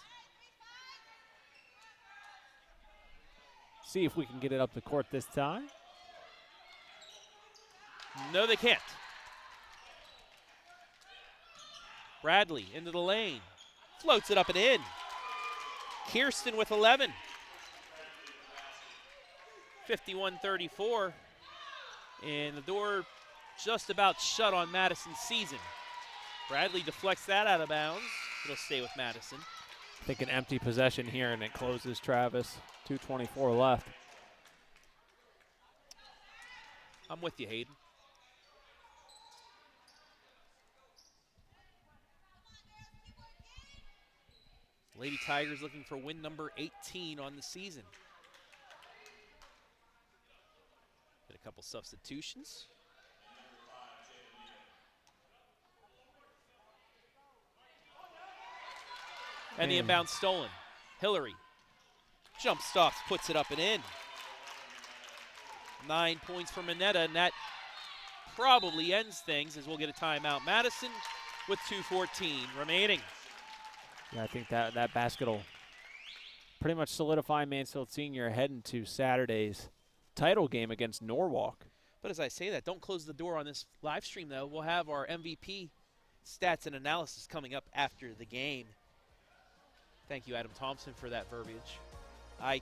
See if we can get it up the court this time. No, they can't. Bradley into the lane. Floats it up and in. Kiersten with 11. 51-34. And the door just about shut on Madison's season. Bradley deflects that out of bounds. It'll stay with Madison. I think an empty possession here, and it closes Travis. 2:24 left. I'm with you, Hayden. Lady Tigers looking for win number 18 on the season. Did a couple substitutions. And the inbound stolen. Hillary jump stops, puts it up and in. 9 points for Mineta, and that probably ends things as we'll get a timeout. Madison with 2:14 remaining. Yeah, I think that basket will pretty much solidify Mansfield Senior heading to Saturday's title game against Norwalk. But as I say that, don't close the door on this live stream, though. We'll have our MVP stats and analysis coming up after the game. Thank you, Adam Thompson, for that verbiage. I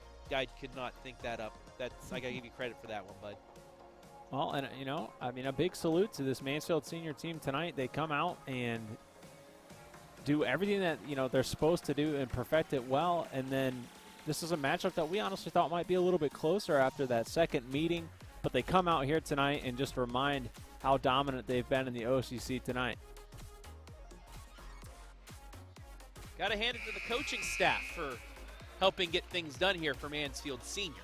could not think that up. I got to give you credit for that one, bud. Well, and, you know, I mean, a big salute to this Mansfield Senior team tonight. They come out and do everything that, you know, they're supposed to do and perfect it well. And then this is a matchup that we honestly thought might be a little bit closer after that second meeting. But they come out here tonight and just remind how dominant they've been in the OCC tonight. Got to hand it to the coaching staff for helping get things done here for Mansfield Senior.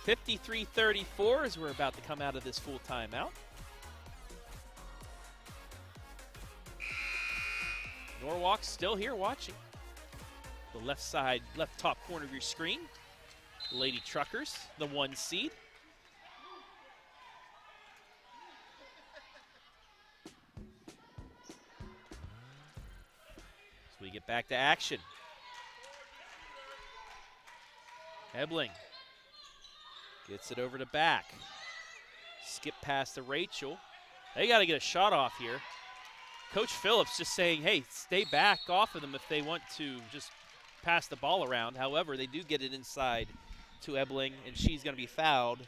53-34 as we're about to come out of this full timeout. Norwalk still here watching. The left side, left top corner of your screen. Lady Truckers, the 1 seed. So we get back to action. Ebeling gets it over to back. Skip past to Rachel. They got to get a shot off here. Coach Phillips just saying, hey, stay back off of them if they want to just pass the ball around. However, they do get it inside to Ebeling, and she's going to be fouled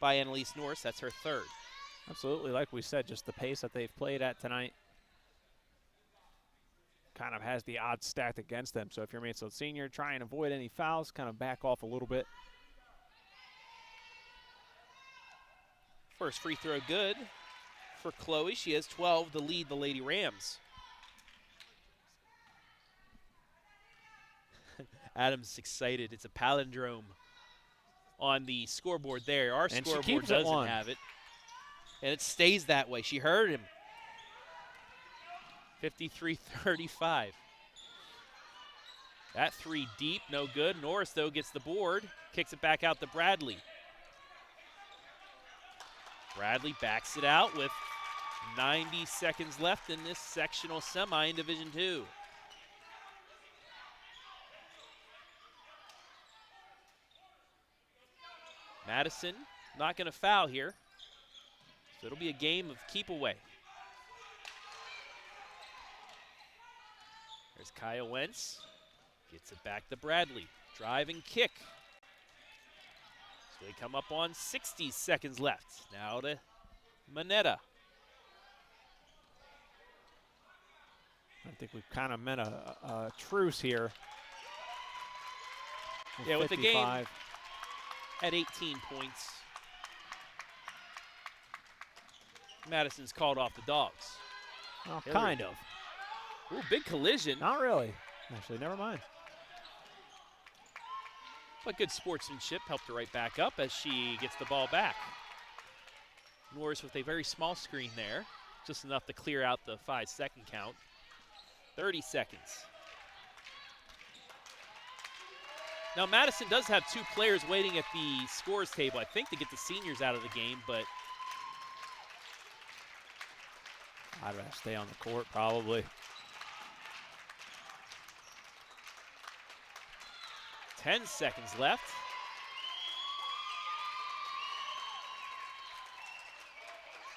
by Annalise Norris. That's her third. Absolutely. Like we said, just the pace that they've played at tonight kind of has the odds stacked against them. So if you're Mansfield Senior, try and avoid any fouls, kind of back off a little bit. First free throw good for Chloe. She has 12 to lead the Lady Rams. Adam's excited. It's a palindrome on the scoreboard there. Our And scoreboard doesn't have it. And it stays that way. She heard him. 53-35. That three deep, no good. Norris, though, gets the board. Kicks it back out to Bradley. Bradley backs it out with 90 seconds left in this sectional semi in Division II. Madison not going to foul here, so it'll be a game of keep away. There's Kyle Wentz, gets it back to Bradley, drive and kick. So they come up on 60 seconds left. Now to Manetta. I think we've kind of met a truce here. Yeah, with the 55. game at 18 points, Madison's called off the dogs. Well, kind of. Ooh, big collision. Not really. Actually, never mind. But good sportsmanship helped her right back up as she gets the ball back. Norris with a very small screen there, just enough to clear out the 5-second count. 30 seconds. Now Madison does have 2 players waiting at the scores table, I think, to get the seniors out of the game, but I'd rather stay on the court, probably. 10 seconds left.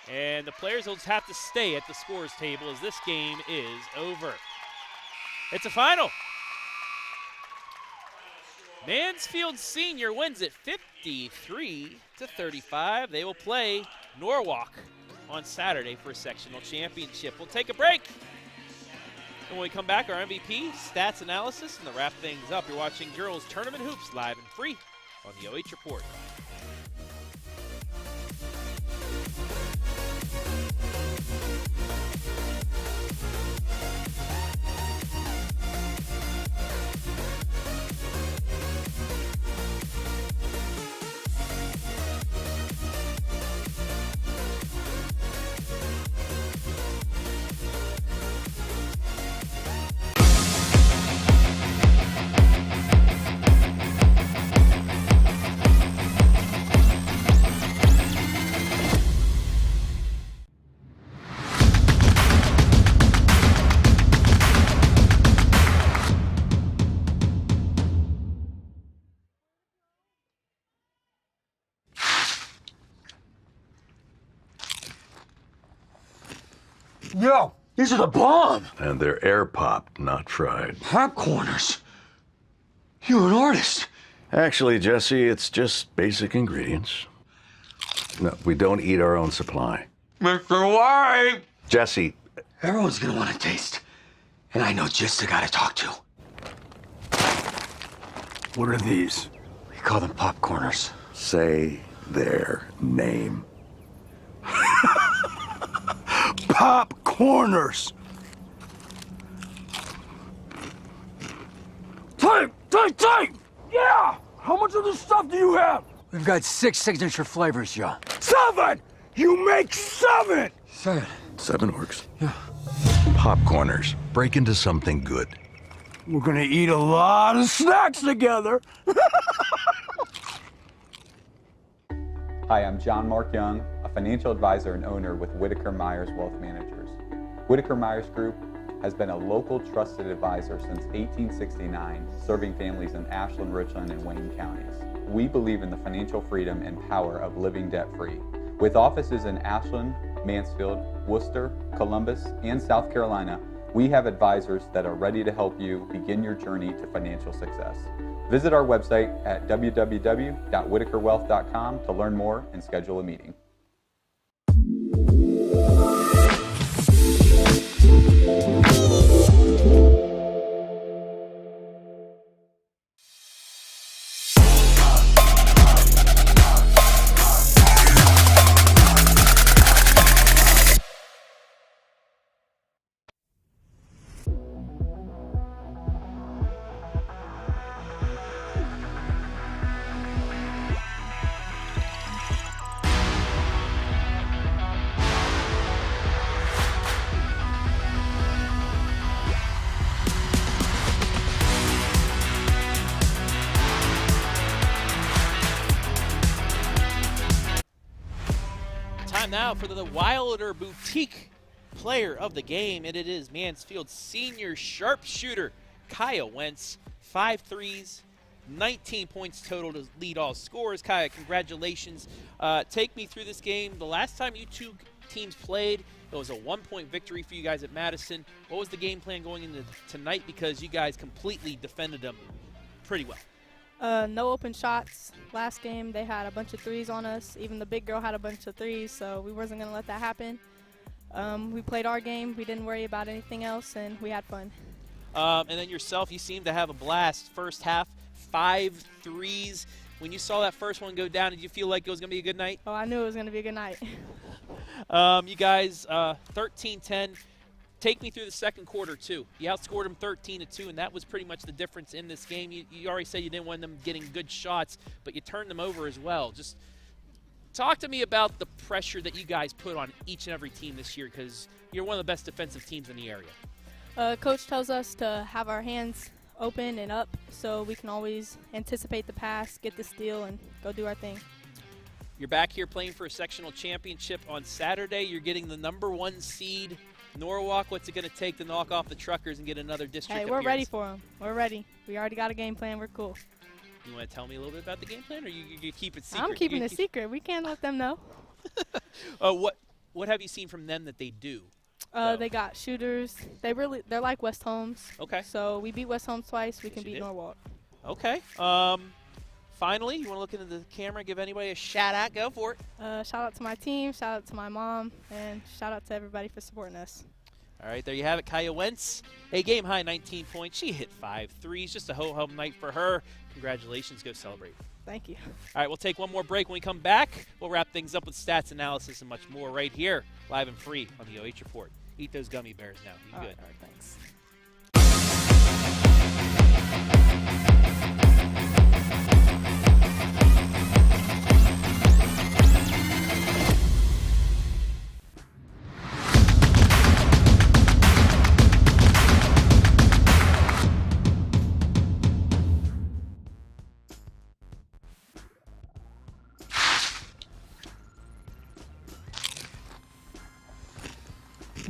And the players will just have to stay at the scores table as this game is over. It's a final. Mansfield Senior wins it 53-35. They will play Norwalk on Saturday for a sectional championship. We'll take a break. And when we come back, our MVP, stats analysis, and to wrap things up, you're watching Girls Tournament Hoops live and free on the OH Report. Yo, these are the bomb. And they're air popped, not fried. Popcorners. You're an artist. Actually, Jesse, it's just basic ingredients. No, we don't eat our own supply. Mr. White. Jesse. Everyone's gonna want to taste. And I know just the guy to talk to. What are these? We call them popcorners. Say their name. Popcorners. Take! Yeah! How much of this stuff do you have? We've got 6 signature flavors, Joe. 7! You make 7! 7. 7 works. Yeah. Popcorners. Break into something good. We're gonna eat a lot of snacks together. Hi, I'm John Mark Young, a financial advisor and owner with Whitaker Myers Wealth Managers. Whitaker Myers Group has been a local trusted advisor since 1869, serving families in Ashland, Richland, and Wayne counties. We believe in the financial freedom and power of living debt-free. With offices in Ashland, Mansfield, Worcester, Columbus, and South Carolina, we have advisors that are ready to help you begin your journey to financial success. Visit our website at www.whitakerwealth.com to learn more and schedule a meeting. time now for the Wilder Boutique player of the game, and it is Mansfield's senior sharpshooter, Kaya Wentz. 5 threes, 19 points total to lead all scorers. Kaya, congratulations. Take me through this game. The last time you two teams played, it was a 1-point victory for you guys at Madison. What was the game plan going into tonight? Because you guys completely defended them pretty well. No open shots. Last game, they had a bunch of threes on us. Even the big girl had a bunch of threes, so we wasn't going to let that happen. We played our game. We didn't worry about anything else, and we had fun. And then yourself, you seemed to have a blast. First half, 5 threes. When you saw that first one go down, did you feel like it was going to be a good night? Oh, I knew it was going to be a good night. You guys, 13-10. Take me through the second quarter, too. You outscored them 13-2, and that was pretty much the difference in this game. You already said you didn't want them getting good shots, but you turned them over as well. Just talk to me about the pressure that you guys put on each and every team this year, because you're one of the best defensive teams in the area. Coach tells us to have our hands open and up so we can always anticipate the pass, get the steal, and go do our thing. You're back here playing for a sectional championship on Saturday. You're getting the #1 seed, Norwalk. What's it going to take to knock off the Truckers and get another district Hey, we're appearance? ready for them. We're ready. We already got a game plan. We're cool. You want to tell me a little bit about the game plan, or you keep it secret? I'm keeping it secret. We can't let them know. What have you seen from them that they do? They got shooters. They're like West Holmes. Okay. So we beat West Holmes twice. We Yes, can you beat did. Norwalk. Okay. Finally, you want to look into the camera, give anybody a shout out? Go for it. Shout out to my team. Shout out to my mom. And shout out to everybody for supporting us. All right, there you have it. Kaya Wentz, a game high 19 points. She hit 5 threes. Just a ho-hum night for her. Congratulations. Go celebrate. Thank you. All right, we'll take one more break. When we come back, we'll wrap things up with stats, analysis, and much more right here, live and free on the OH Report. Eat those gummy bears now. You All good? right, thanks.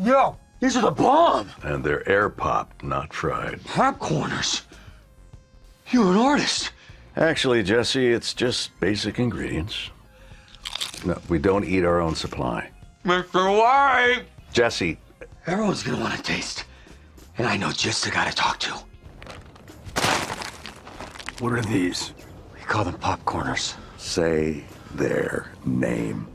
Yo, these are the bomb! And they're air popped, not fried. Popcorners. You're an artist. Actually, Jesse, it's just basic ingredients. No, we don't eat our own supply. Mr. White! Jesse, Everyone's gonna want to taste. And I know just the guy to talk to. What are these? We call them popcorners. say their name.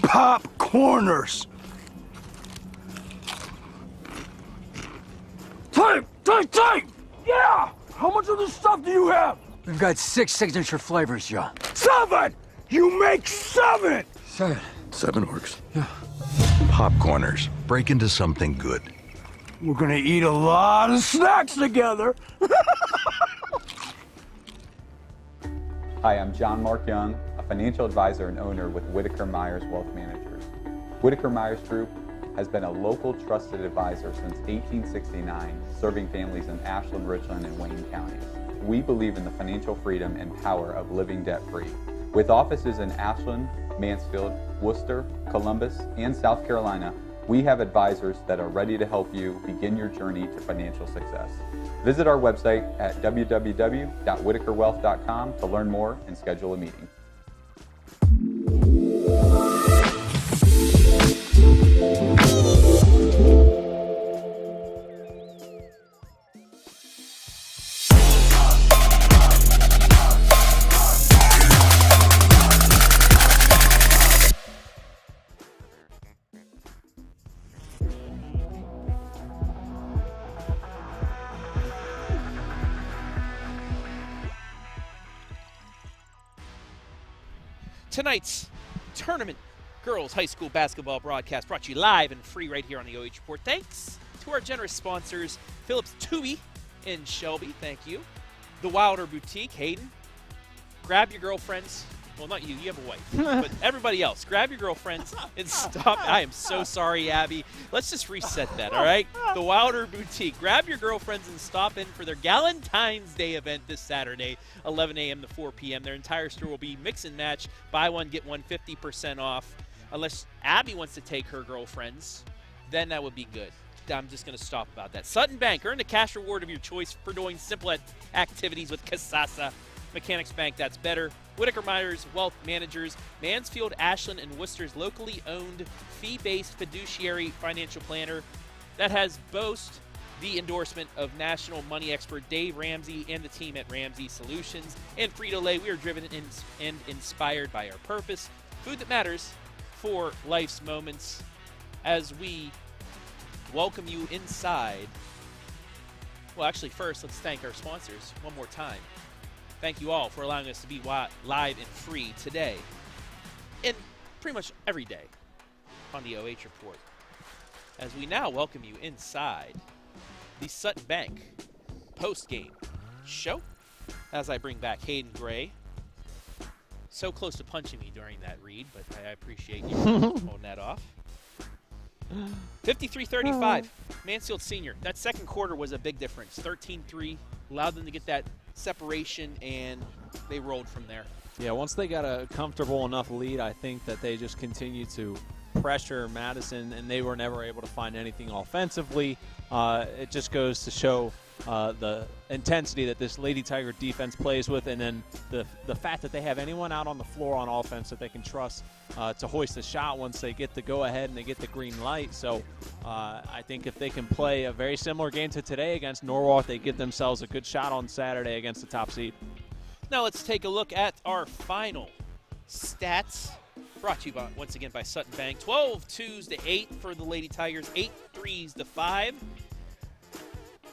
Popcorners! Take! Yeah! How much of this stuff do you have? We've got 6 signature flavors, yo. 7! You make 7! 7. 7 works. Yeah. Popcorners. Break into something good. We're gonna eat a lot of snacks together. Hi, I'm John Mark Young, a financial advisor and owner with Whitaker Myers Wealth Managers. Whitaker Myers Group has been a local trusted advisor since 1869, serving families in Ashland, Richland, and Wayne counties. We believe in the financial freedom and power of living debt-free. With offices in Ashland, Mansfield, Worcester, Columbus, and South Carolina, we have advisors that are ready to help you begin your journey to financial success. Visit our website at www.whitakerwealth.com to learn more and schedule a meeting. Tonight's tournament girls high school basketball broadcast brought to you live and free right here on the OH Report. Thanks to our generous sponsors, Phillips Tui in Shelby, thank you. The Wilder Boutique, Hayden. Grab your girlfriends, Well, not you. You have a wife. But everybody else, grab your girlfriends and stop. I am so sorry, Abby. Let's just reset that, all right? The Wilder Boutique. Grab your girlfriends and stop in for their Galentine's Day event this Saturday, 11 a.m. to 4 p.m. Their entire store will be mix and match. Buy one, get one, 50% off. Unless Abby wants to take her girlfriends, then that would be good. I'm just going to stop about that. Sutton Bank. Earn the cash reward of your choice for doing simple activities with Casasa. Mechanics Bank, that's better. Whitaker Myers Wealth Managers. Mansfield, Ashland, and Worcester's locally owned fee-based fiduciary financial planner that has boast the endorsement of national money expert Dave Ramsey and the team at Ramsey Solutions. And Frito-Lay, we are driven and inspired by our purpose. Food that matters for life's moments. As we welcome you inside. Well, actually, first, let's thank our sponsors one more time. Thank you all for allowing us to be live and free today and pretty much every day on the OH Report. As we now welcome you inside the Sutton Bank post-game show as I bring back Hayden Gray. So close to punching me during that read, but I appreciate you holding that off. 53-35, Mansfield Senior. That second quarter was a big difference. 13-3, allowed them to get that separation, and they rolled from there. Yeah, once they got a comfortable enough lead, I think that they just continued to pressure Madison, and they were never able to find anything offensively. It just goes to show the intensity that this Lady Tiger defense plays with, and then the fact that they have anyone out on the floor on offense that they can trust to hoist the shot once they get the go-ahead and they get the green light. So I think if they can play a very similar game to today against Norwalk, they give themselves a good shot on Saturday against the top seed. Now let's take a look at our final stats. Brought to you once again by Sutton Bank. 12 twos to 8 for the Lady Tigers, 8 threes to 5.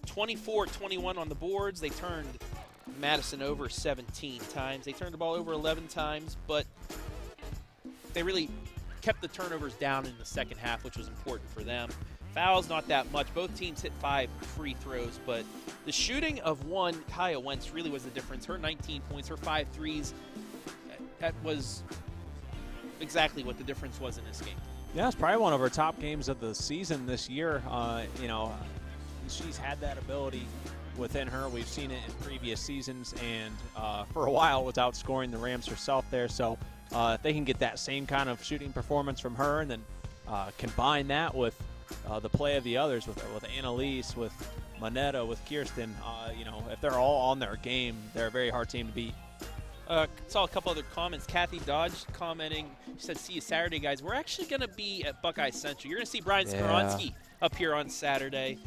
24-21 on the boards. They turned Madison over 17 times. They turned the ball over 11 times, but they really kept the turnovers down in the second half, which was important for them. Fouls, not that much. Both teams hit 5 free throws, but the shooting of one, Kaya Wentz, really was the difference. Her 19 points, her 5 threes, that was exactly what the difference was in this game. Yeah, it's probably one of her top games of the season this year. She's had that ability within her. We've seen it in previous seasons, and for a while was outscoring the Rams herself there. So if they can get that same kind of shooting performance from her, and then combine that with the play of the others, with Annalise, with Moneta, with Kiersten, if they're all on their game, they're a very hard team to beat. Saw a couple other comments. Kathy Dodge commenting. She said, "See you Saturday, guys." We're actually going to be at Buckeye Central. You're going to see Brian Skaronski up here on Saturday.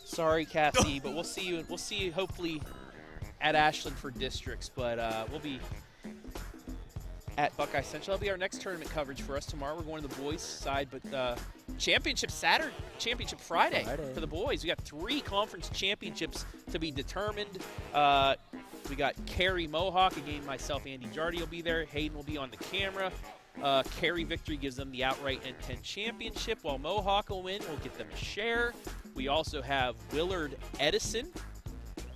Sorry, Kathy, but we'll see you. We'll see you hopefully at Ashland for districts. But we'll be at Buckeye Central. That'll be our next tournament coverage for us tomorrow. We're going to the boys' side, but championship Friday for the boys. We got 3 conference championships to be determined. We got Cary Mohawk. Again, myself, Andy Jardy will be there. Hayden will be on the camera. Cary victory gives them the outright N10 championship, while Mohawk will win. We'll get them a share. We also have Willard Edison,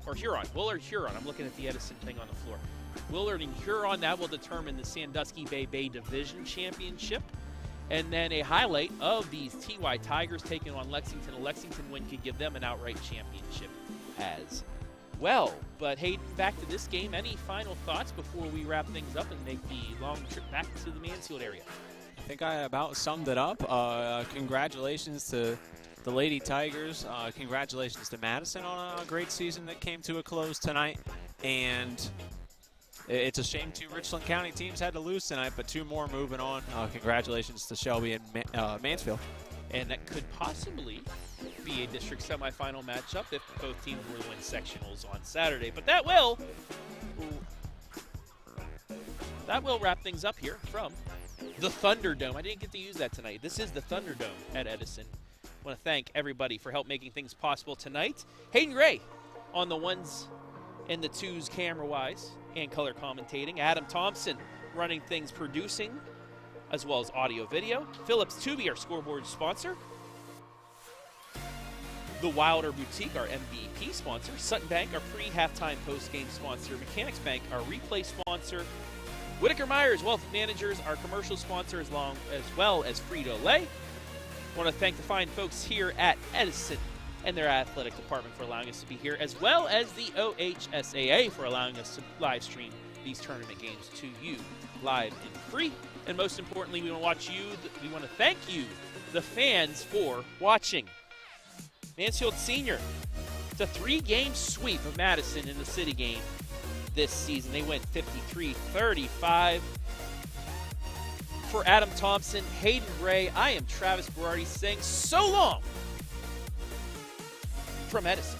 or Huron. Willard Huron. I'm looking at the Edison thing on the floor. Willard and Huron, that will determine the Sandusky Bay Division Championship. And then a highlight of these TY Tigers taking on Lexington. A Lexington win could give them an outright championship as well. But hey, back to this game. Any final thoughts before we wrap things up and make the long trip back to the Mansfield area? I think I about summed it up. Congratulations to the Lady Tigers. Congratulations to Madison on a great season that came to a close tonight. And it's a shame 2 Richland County teams had to lose tonight, but 2 more moving on. Congratulations to Shelby and Mansfield. And that could possibly be a district semifinal matchup if both teams were to win sectionals on Saturday. But that will wrap things up here from the Thunderdome. I didn't get to use that tonight. This is the Thunderdome at Edison. I want to thank everybody for help making things possible tonight. Hayden Gray on the ones and the twos camera-wise and color commentating. Adam Thompson running things, producing, as well as audio video. Phillips Tubey, our scoreboard sponsor. The Wilder Boutique, our MVP sponsor. Sutton Bank, our pre-halftime post-game sponsor. Mechanics Bank, our replay sponsor. Whitaker Myers Wealth Managers, our commercial sponsor, as well as Frito-Lay. I want to thank the fine folks here at Edison and their athletic department for allowing us to be here, as well as the OHSAA for allowing us to live stream these tournament games to you live and free. And most importantly, we want to thank you, the fans, for watching. Mansfield Senior, it's a 3-game sweep of Madison in the City Game this season. They went 53-35. For Adam Thompson, Hayden Gray, I am Travis Berardi saying so long from Edison.